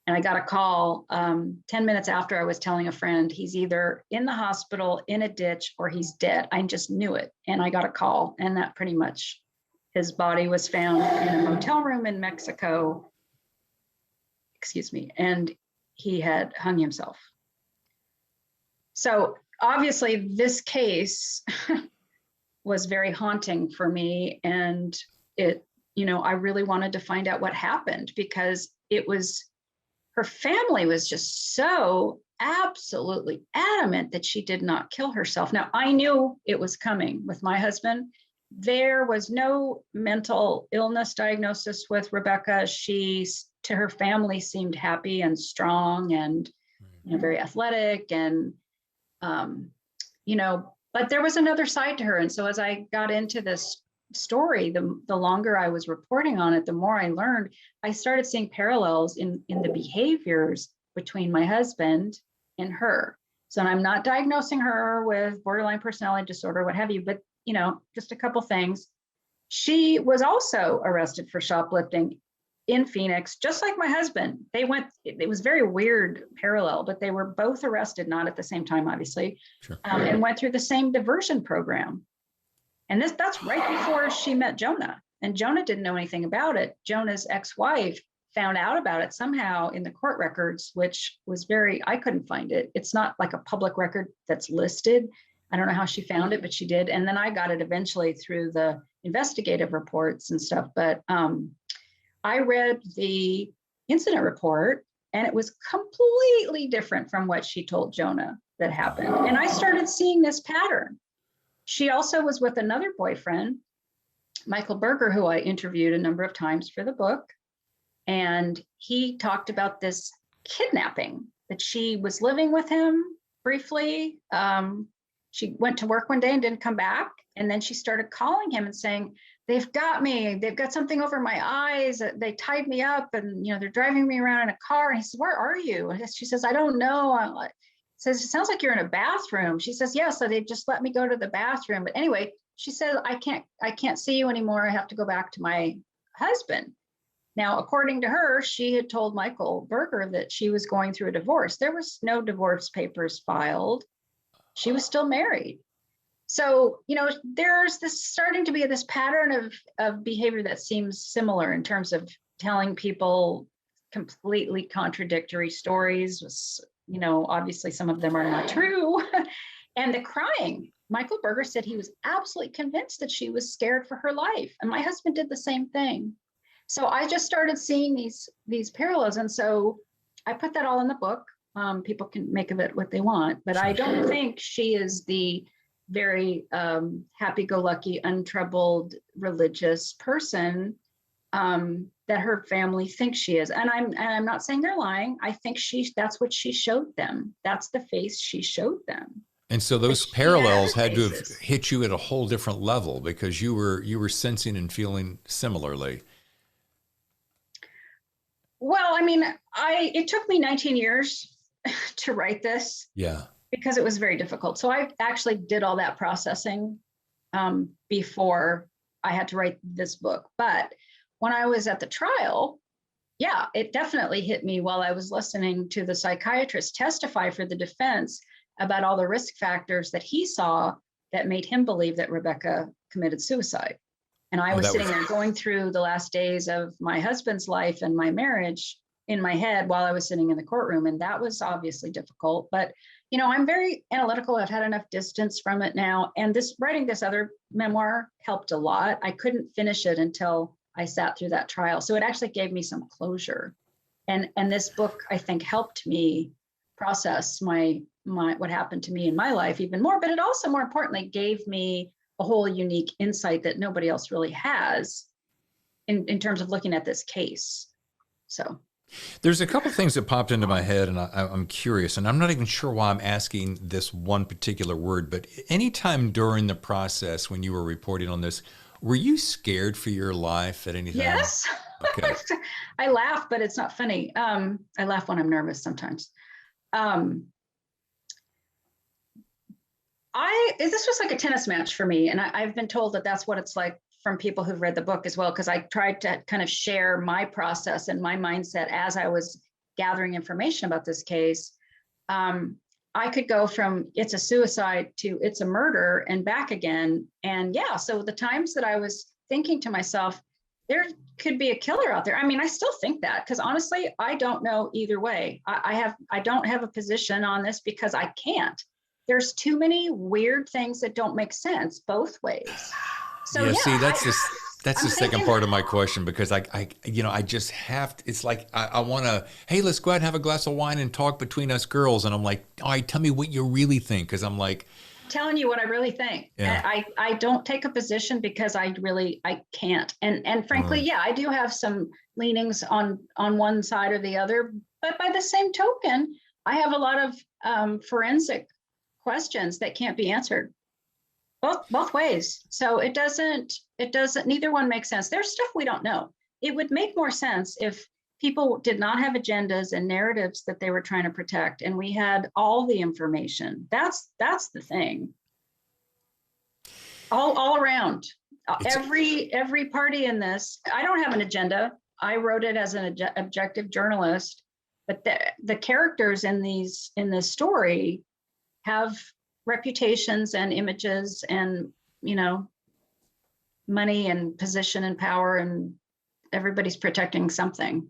And I got a call 10 minutes after I was telling a friend, he's either in the hospital, in a ditch, or he's dead. I just knew it. And I got a call, and that pretty much, his body was found in a motel room in Mexico, and he had hung himself. So obviously this case was very haunting for me. And I really wanted to find out what happened, because her family was just so absolutely adamant that she did not kill herself. Now, I knew it was coming with my husband. There was no mental illness diagnosis with Rebecca. She, to her family, seemed happy and strong and very athletic, and but there was another side to her. And so as I got into this story, the longer I was reporting on it, the more I learned. I started seeing parallels in the behaviors between my husband and her. So I'm not diagnosing her with borderline personality disorder, what have you, but just a couple things. She was also arrested for shoplifting in Phoenix, just like my husband. It was very weird parallel, but they were both arrested, not at the same time, obviously, Sure. And went through the same diversion program. And that's right before she met Jonah. And Jonah didn't know anything about it. Jonah's ex-wife found out about it somehow in the court records, which was I couldn't find it. It's not like a public record that's listed. I don't know how she found it, but she did. And then I got it eventually through the investigative reports and stuff. But I read the incident report, and it was completely different from what she told Jonah that happened. And I started seeing this pattern. She also was with another boyfriend, Michael Berger, who I interviewed a number of times for the book. And he talked about this kidnapping, that she was living with him briefly. She went to work one day and didn't come back. And then she started calling him and saying, they've got me. They've got something over my eyes. They tied me up, and they're driving me around in a car. And he says, where are you? And she says, I don't know. Says, it sounds like you're in a bathroom. She says, yeah, so they just let me go to the bathroom. But anyway, she said, I can't see you anymore. I have to go back to my husband. Now, according to her, she had told Michael Berger that she was going through a divorce. There was no divorce papers filed. She was still married. So, there's starting to be this pattern of behavior that seems similar in terms of telling people completely contradictory stories. Obviously some of them are not true. And the crying. Michael Berger said he was absolutely convinced that she was scared for her life. And my husband did the same thing. So I just started seeing these parallels. And so I put that all in the book. People can make of it what they want, but I don't think she is the very happy-go-lucky, untroubled, religious person that her family thinks she is. And I'm not saying they're lying. I think that's what she showed them. That's the face she showed them. And so those parallels had to have hit you at a whole different level, because you were sensing and feeling similarly. Well, I mean, it took me 19 years to write this. Yeah. Because it was very difficult. So I actually did all that processing before I had to write this book. But when I was at the trial, yeah, it definitely hit me while I was listening to the psychiatrist testify for the defense about all the risk factors that he saw that made him believe that Rebecca committed suicide. And I was sitting there going through the last days of my husband's life and my marriage in my head while I was sitting in the courtroom. And that was obviously difficult. But, I'm very analytical. I've had enough distance from it now. And writing this other memoir helped a lot. I couldn't finish it until I sat through that trial. So it actually gave me some closure. And this book, I think, helped me process my what happened to me in my life even more. But it also, more importantly, gave me a whole unique insight that nobody else really has in terms of looking at this case. So there's a couple things that popped into my head, and I'm curious, and I'm not even sure why I'm asking this one particular word, but anytime during the process when you were reporting on this, were you scared for your life at any time? Yes. Okay. I laugh, but it's not funny. I laugh when I'm nervous sometimes. This was like a tennis match for me, and I've been told that that's what it's like from people who've read the book as well, because I tried to kind of share my process and my mindset as I was gathering information about this case. I could go from it's a suicide to it's a murder and back again. And yeah, so the times that I was thinking to myself, there could be a killer out there. I mean, I still think that, because honestly, I don't know either way. I don't have a position on this because I can't. There's too many weird things that don't make sense both ways. So yeah, see, that's the second part of my question, because I just have to, it's like, I want to, hey, let's go out and have a glass of wine and talk between us girls. And I'm like, all right, tell me what you really think. Cause I'm like, telling you what I really think. Yeah. I don't take a position because I can't. And frankly, yeah, I do have some leanings on one side or the other, but by the same token, I have a lot of forensic questions that can't be answered. Both ways. So it doesn't, neither one makes sense. There's stuff we don't know. It would make more sense if people did not have agendas and narratives that they were trying to protect, and we had all the information. That's the thing. All around. Every party in this, I don't have an agenda. I wrote it as an objective journalist, but the characters in this story have reputations and images and, money and position and power, and everybody's protecting something.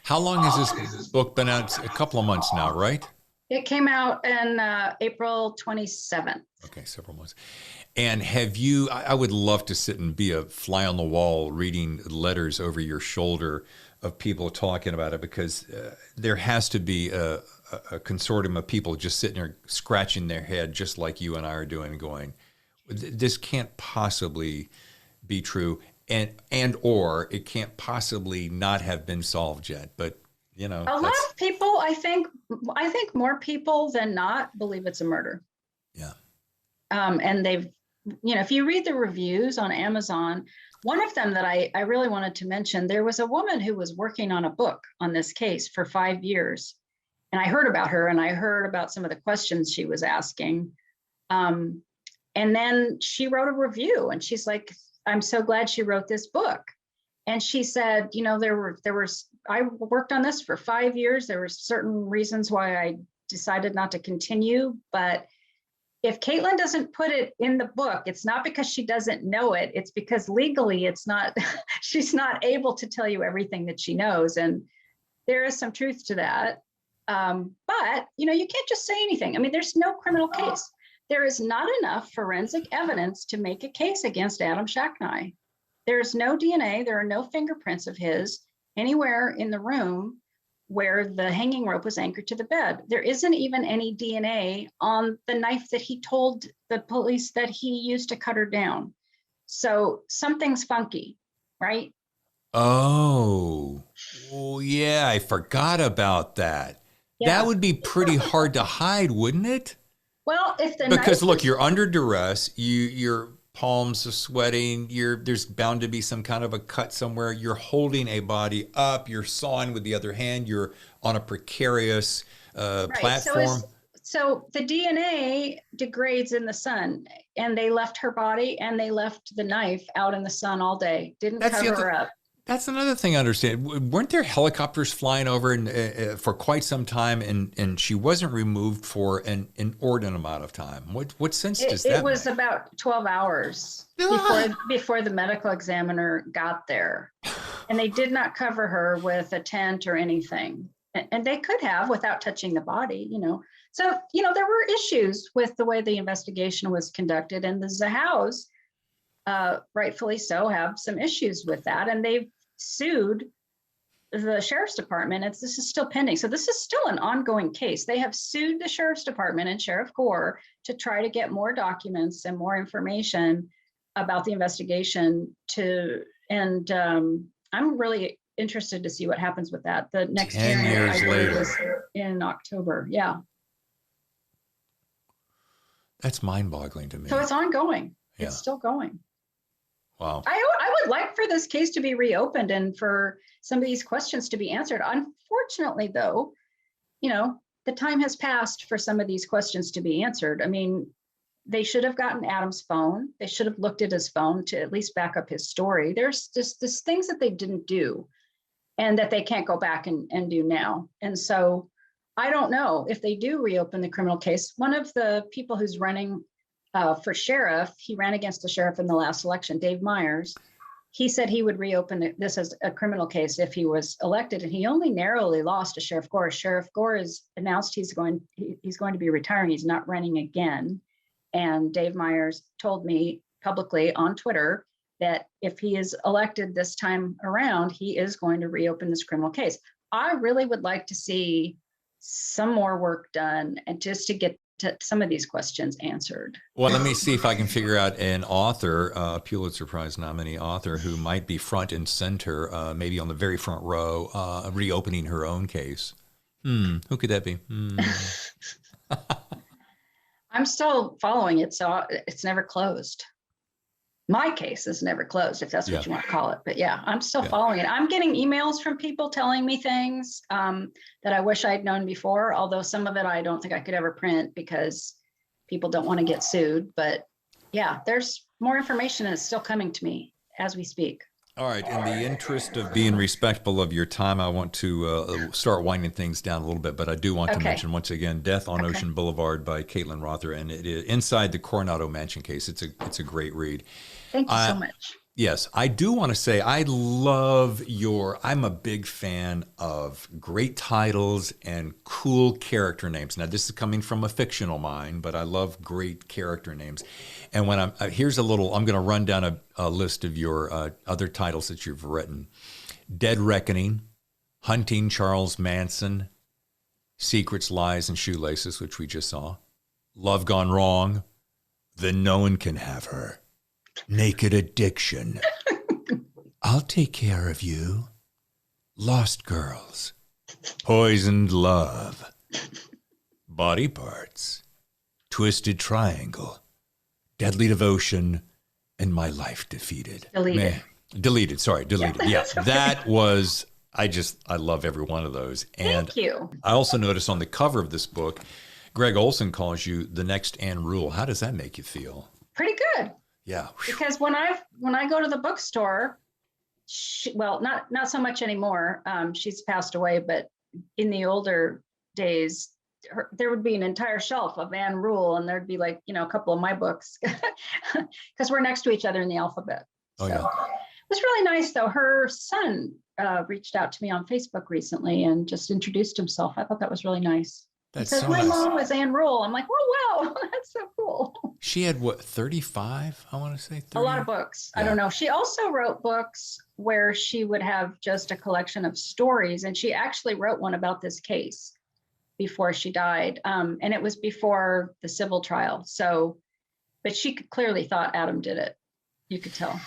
How long has this book been out? It's a couple of months now, right? It came out in April 27th. Okay, several months. And I would love to sit and be a fly on the wall reading letters over your shoulder of people talking about it, because there has to be a consortium of people just sitting there scratching their head just like you and I are doing and going, this can't possibly be true, or it can't possibly not have been solved yet. But a lot of people, I think more people than not believe it's a murder. Yeah. And they've, if you read the reviews on Amazon, one of them that I really wanted to mention, there was a woman who was working on a book on this case for 5 years. And I heard about her, and I heard about some of the questions she was asking. And then she wrote a review, and she's like, I'm so glad she wrote this book. And she said, I worked on this for 5 years. There were certain reasons why I decided not to continue. But if Caitlin doesn't put it in the book, it's not because she doesn't know it. It's because legally it's not, she's not able to tell you everything that she knows. And there is some truth to that. But, you can't just say anything. I mean, there's no criminal case. There is not enough forensic evidence to make a case against Adam Shacknai. There's no DNA. There are no fingerprints of his anywhere in the room where the hanging rope was anchored to the bed. There isn't even any DNA on the knife that he told the police that he used to cut her down. So something's funky, right? Oh, yeah, I forgot about that. Yeah. That would be pretty hard to hide, wouldn't it? Well, if the because look, you're under duress, your palms are sweating, there's bound to be some kind of a cut somewhere. You're holding a body up, you're sawing with the other hand, you're on a precarious platform. So the DNA degrades in the sun, and they left her body and they left the knife out in the sun all day. Didn't cover her up. That's another thing I understand. Weren't there helicopters flying over for quite some time, and she wasn't removed for an inordinate amount of time? What sense does that make? It was about 12 hours before the medical examiner got there. And they did not cover her with a tent or anything. And they could have without touching the body, So, there were issues with the way the investigation was conducted. And the Zahaus, rightfully so, have some issues with that. And they've sued the sheriff's department. This is still pending. So this is still an ongoing case. They have sued the sheriff's department and Sheriff Gore to try to get more documents and more information about the investigation and I'm really interested to see what happens with that. The next 10 years later is in October. Yeah. That's mind-boggling to me. So it's ongoing. Yeah. It's still going. Wow. I would like for this case to be reopened and for some of these questions to be answered. Unfortunately, though, the time has passed for some of these questions to be answered. I mean, they should have gotten Adam's phone. They should have looked at his phone to at least back up his story. There's just things that they didn't do and that they can't go back and do now. And so I don't know if they do reopen the criminal case. One of the people who's running for sheriff, he ran against the sheriff in the last election, Dave Myers. He said he would reopen this as a criminal case if he was elected, and he only narrowly lost to Sheriff Gore. Sheriff Gore has announced he's going to be retiring. He's not running again. And Dave Myers told me publicly on Twitter that if he is elected this time around, he is going to reopen this criminal case. I really would like to see some more work done and just to get to some of these questions answered. Well, let me see if I can figure out an author, Pulitzer Prize nominee author, who might be front and center, maybe on the very front row, reopening her own case. Who could that be? I'm still following it, so it's never closed. My case is never closed, if that's what you want to call it. But yeah, I'm still following it. I'm getting emails from people telling me things that I wish I'd known before, although some of it I don't think I could ever print because people don't want to get sued. But yeah, there's more information is still coming to me as we speak. All right. In the interest of being respectful of your time, I want to start winding things down a little bit, but I do want to mention once again, Death on Ocean Boulevard by Caitlin Rother, and it is inside the Coronado Mansion case. It's a great read. Thank you so much. Yes, I do want to say I'm a big fan of great titles and cool character names. Now, this is coming from a fictional mind, but I love great character names. And when I'm going to run down a list of your other titles that you've written. Dead Reckoning, Hunting Charles Manson, Secrets, Lies, and Shoelaces, which we just saw. Love Gone Wrong, Then No One Can Have Her. Naked Addiction. I'll take care of you. Lost Girls. Poisoned Love. Body Parts. Twisted Triangle. Deadly Devotion. And My Life Defeated. Deleted. Yeah, that was, I love every one of those. And thank you. I also noticed on the cover of this book, Greg Olson calls you the next Anne Rule. How does that make you feel? Pretty good. Yeah. Because when I go to the bookstore, not so much anymore. She's passed away, but in the older days, there would be an entire shelf of Anne Rule, and there'd be like, a couple of my books because we're next to each other in the alphabet. Oh, yeah. It was really nice, though. Her son reached out to me on Facebook recently and just introduced himself. I thought that was really nice. That's because so my nice. mom was Anne Rule. I'm like, oh, wow, that's so cool. She had 35? I want to say 30? A lot of books. Yeah. I don't know. She also wrote books where she would have just a collection of stories. And she actually wrote one about this case before she died. And it was before the civil trial. So, but she clearly thought Adam did it. You could tell.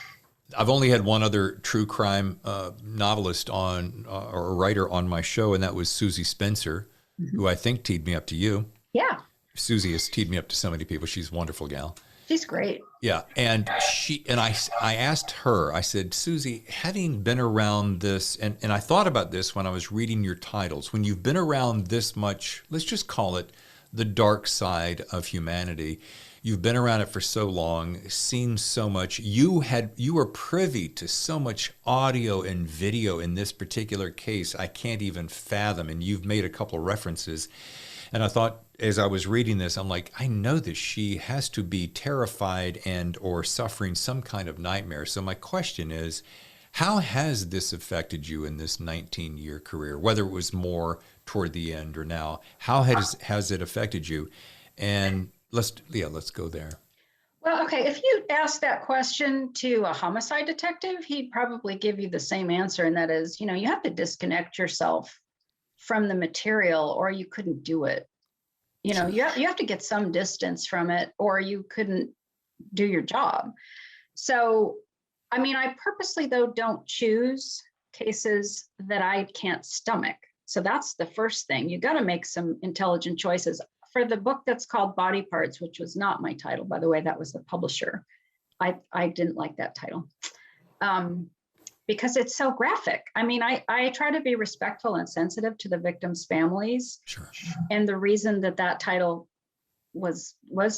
I've only had one other true crime novelist or writer on my show, and that was Susie Spencer, who I think teed me up to you. Yeah. Susie has teed me up to so many people. She's a wonderful gal. She's great. Yeah. And I asked her, I said, Susie, having been around this, and I thought about this when I was reading your titles, when you've been around this much, let's just call it the dark side of humanity. You've been around it for so long, seen so much. You were privy to so much audio and video in this particular case. I can't even fathom. And you've made a couple of references. And I thought, as I was reading this, I'm like, I know that she has to be terrified or suffering some kind of nightmare. So my question is, how has this affected you in this 19-year career, whether it was more toward the end or now? How has it affected you? And let's go there. Well, okay. If you ask that question to a homicide detective, he'd probably give you the same answer. And that is, you have to disconnect yourself from the material or you couldn't do it. You have to get some distance from it or you couldn't do your job. So, I mean, I purposely, though, don't choose cases that I can't stomach. So that's the first thing. You got to make some intelligent choices. For the book that's called Body Parts, which was not my title, by the way, that was the publisher. I didn't like that title because it's so graphic. I mean, I try to be respectful and sensitive to the victims' families. Sure. And the reason that title was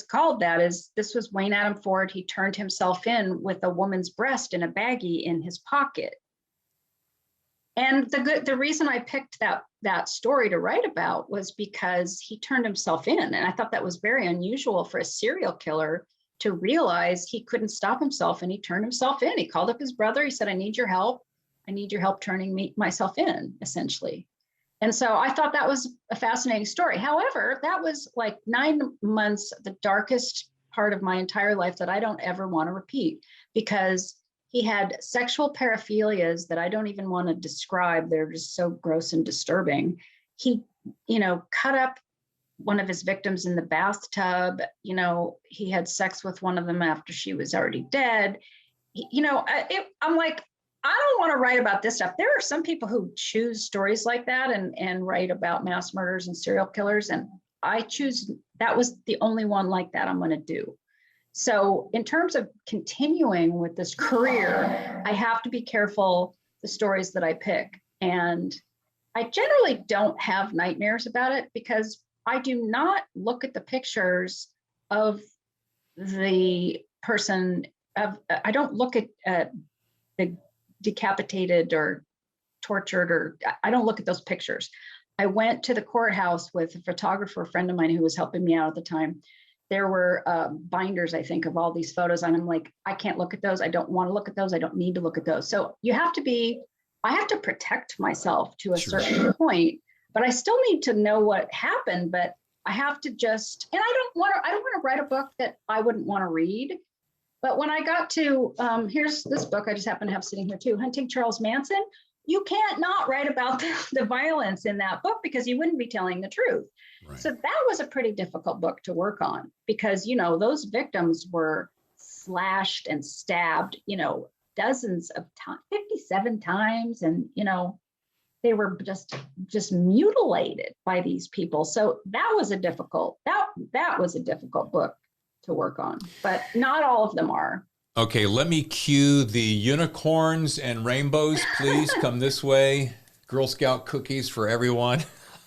called that is this was Wayne Adam Ford. He turned himself in with a woman's breast in a baggie in his pocket. And the reason I picked that story to write about was because he turned himself in. And I thought that was very unusual for a serial killer to realize he couldn't stop himself and he turned himself in. He called up his brother. He said, I need your help. I need your help turning myself in, essentially. And so I thought that was a fascinating story. However, that was like 9 months, the darkest part of my entire life that I don't ever want to repeat because he had sexual paraphilias that I don't even want to describe. They're just so gross and disturbing. He, cut up one of his victims in the bathtub. He had sex with one of them after she was already dead. I'm like, I don't want to write about this stuff. There are some people who choose stories like that and write about mass murders and serial killers. And that was the only one like that I'm going to do. So in terms of continuing with this career, I have to be careful the stories that I pick. And I generally don't have nightmares about it because I do not look at the pictures of the person I don't look at the decapitated or tortured, or I don't look at those pictures. I went to the courthouse with a photographer friend of mine who was helping me out at the time. There were binders, I think, of all these photos. And I'm like, I can't look at those. I don't want to look at those. I don't need to look at those. So I have to protect myself to a certain point, but I still need to know what happened. But I have to just, and I don't want to write a book that I wouldn't want to read. But when I got to, here's this book I just happen to have sitting here too, Hunting Charles Manson. You can't not write about the violence in that book because you wouldn't be telling the truth. Right. So that was a pretty difficult book to work on because, those victims were slashed and stabbed, dozens of times, 57 times. And, they were just mutilated by these people. So that was a difficult book to work on, but not all of them are. Okay, let me cue the unicorns and rainbows. Please come this way. Girl Scout cookies for everyone.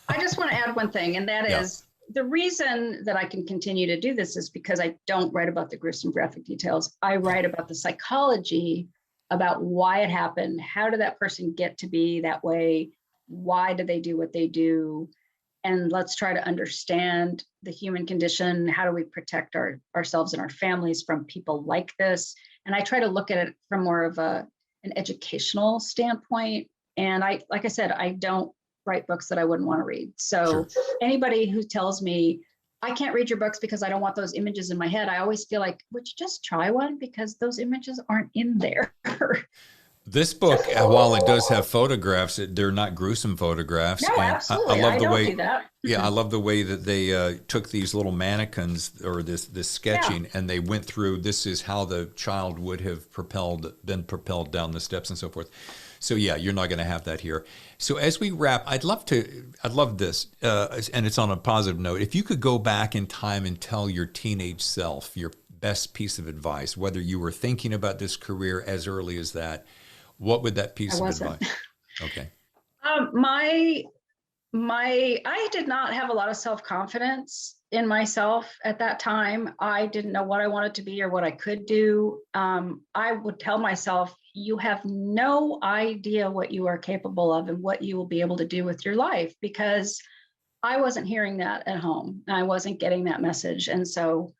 I just want to add one thing, and that is the reason that I can continue to do this is because I don't write about the gruesome graphic details. I write about the psychology, about why it happened. How did that person get to be that way? Why do they do what they do? And let's try to understand the human condition. How do we protect ourselves and our families from people like this? And I try to look at it from more of an educational standpoint. And like I said, I don't write books that I wouldn't want to read. So anybody who tells me, I can't read your books because I don't want those images in my head, I always feel like, would you just try one? Because those images aren't in there. This book, while it does have photographs, they're not gruesome photographs. No, absolutely. I don't do that. Yeah, I love the way that they took these little mannequins or this sketching, and they went through. This is how the child would have been propelled down the steps and so forth. So yeah, you're not going to have that here. So as we wrap, I'd love this, and it's on a positive note. If you could go back in time and tell your teenage self your best piece of advice, whether you were thinking about this career as early as that, what would that piece of advice? Okay. I did not have a lot of self-confidence in myself at that time. I didn't know what I wanted to be or what I could do. I would tell myself, you have no idea what you are capable of and what you will be able to do with your life, because I wasn't hearing that at home. I wasn't getting that message. And so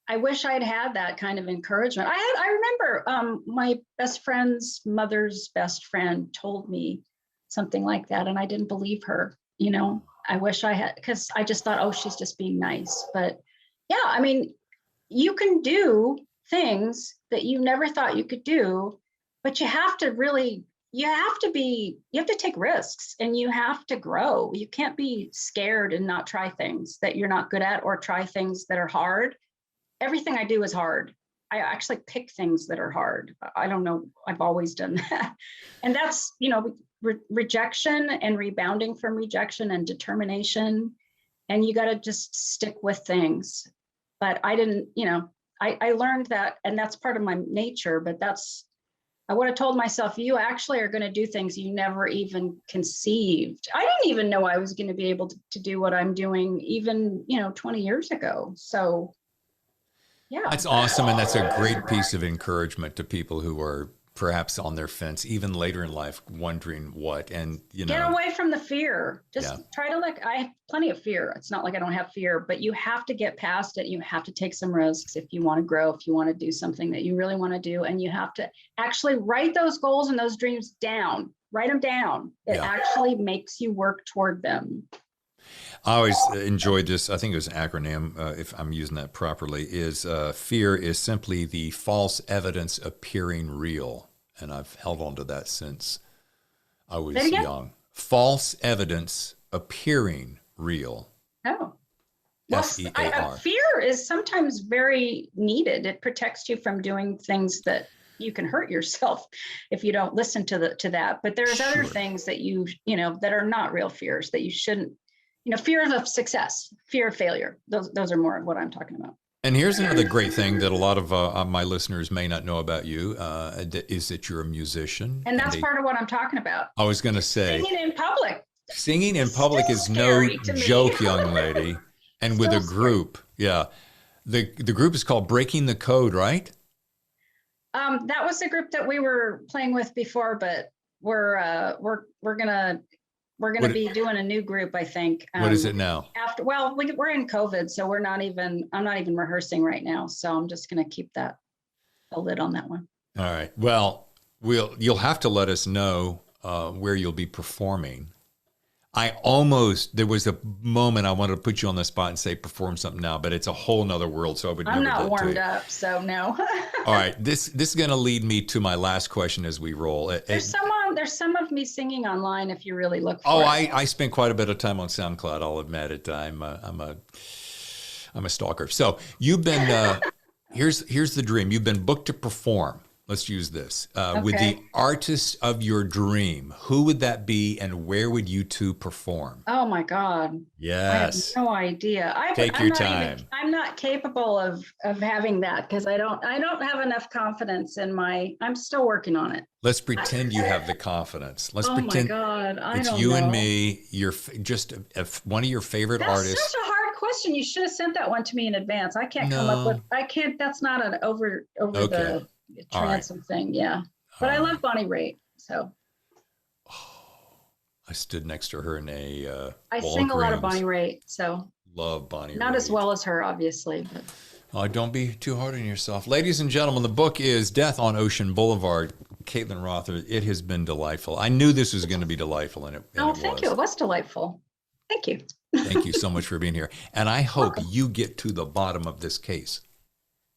I wish I'd had that kind of encouragement. I remember my best friend's mother's best friend told me something like that, and I didn't believe her. I wish I had, because I just thought, oh, she's just being nice. But yeah, I mean, you can do things that you never thought you could do, but you have to take risks and you have to grow. You can't be scared and not try things that you're not good at or try things that are hard. Everything I do is hard. I actually pick things that are hard. I don't know. I've always done that. And that's, rejection and rebounding from rejection and determination. And you got to just stick with things. But I didn't, I learned that, and that's part of my nature, but I would have told myself, you actually are going to do things you never even conceived. I didn't even know I was going to be able to do what I'm doing even, 20 years ago. So yeah. That's awesome. And that's a great piece of encouragement to people who are perhaps on their fence, even later in life, wondering what, and get away from the fear. Just try to I have plenty of fear. It's not like I don't have fear, but you have to get past it. You have to take some risks if you want to grow, if you want to do something that you really want to do. And you have to actually write those goals and those dreams down, write them down. It actually makes you work toward them. I always enjoyed this. I think it was an acronym, if I'm using that properly, is fear is simply the false evidence appearing real. And I've held on to that since I was young. False evidence appearing real. Oh. F-E-A-R. Fear is sometimes very needed. It protects you from doing things that you can hurt yourself if you don't listen to that. But there's other things that that are not real fears that you shouldn't. Fear of success, fear of failure. Those are more of what I'm talking about. And here's another great thing that a lot of my listeners may not know about you, is that you're a musician. And that's part of what I'm talking about. I was going to say. Singing in public. Singing in public is no joke, young lady. And with a group. Yeah. The group is called Breaking the Code, right? That was the group that we were playing with before, but we're gonna be doing a new group, I think. What is it now? We're in COVID, so I'm not even rehearsing right now. So I'm just gonna keep a lid on that one. All right. Well, you'll have to let us know where you'll be performing. There was a moment I wanted to put you on the spot and say perform something now, but it's a whole nother world, so I would never do it. I'm not warmed up, so no. All right, this is going to lead me to my last question as we roll. There's some of me singing online if you really look for it. I spent quite a bit of time on SoundCloud. I'll admit it. I'm a stalker. So you've been here's the dream. You've been booked to perform. Let's use this. With the artist of your dream, who would that be and where would you two perform? Oh my God. Yes. I have no idea. Take your time. I'm not capable of having that because I don't have enough confidence in I'm still working on it. Let's pretend you have the confidence. Let's pretend my God. it's you and me. You're just one of your favorite artists. That's such a hard question. You should have sent that one to me in advance. I can't come up with, that's not an over the transom thing, yeah. But I love Bonnie Raitt, so. I stood next to her in a I sing a lot of Bonnie Raitt, so. Love Bonnie Raitt. Not as well as her, obviously. But. Oh, don't be too hard on yourself. Ladies and gentlemen, the book is Death on Ocean Boulevard. Caitlin Rother, it has been delightful. I knew this was going to be delightful, and it thank you. It was delightful. Thank you. Thank you so much for being here. And I hope you get to the bottom of this case.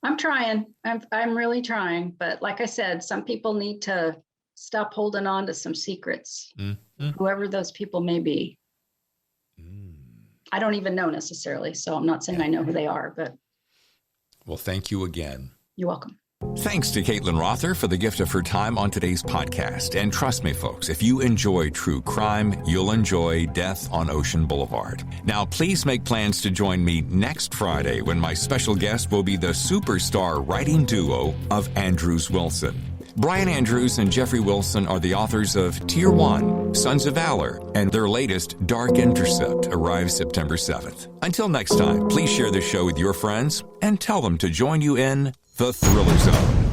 I'm trying. I'm really trying. But like I said, some people need to stop holding on to some secrets, whoever those people may be. I don't even know necessarily, so I'm not saying I know who they are, but. Well, thank you again. You're welcome. Thanks to Caitlin Rother for the gift of her time on today's podcast. And trust me, folks, if you enjoy true crime, you'll enjoy Death on Ocean Boulevard. Now, please make plans to join me next Friday when my special guest will be the superstar writing duo of Andrews Wilson. Brian Andrews and Jeffrey Wilson are the authors of Tier 1, Sons of Valor, and their latest, Dark Intercept, arrives September 7th. Until next time, please share this show with your friends and tell them to join you in The Thriller Zone.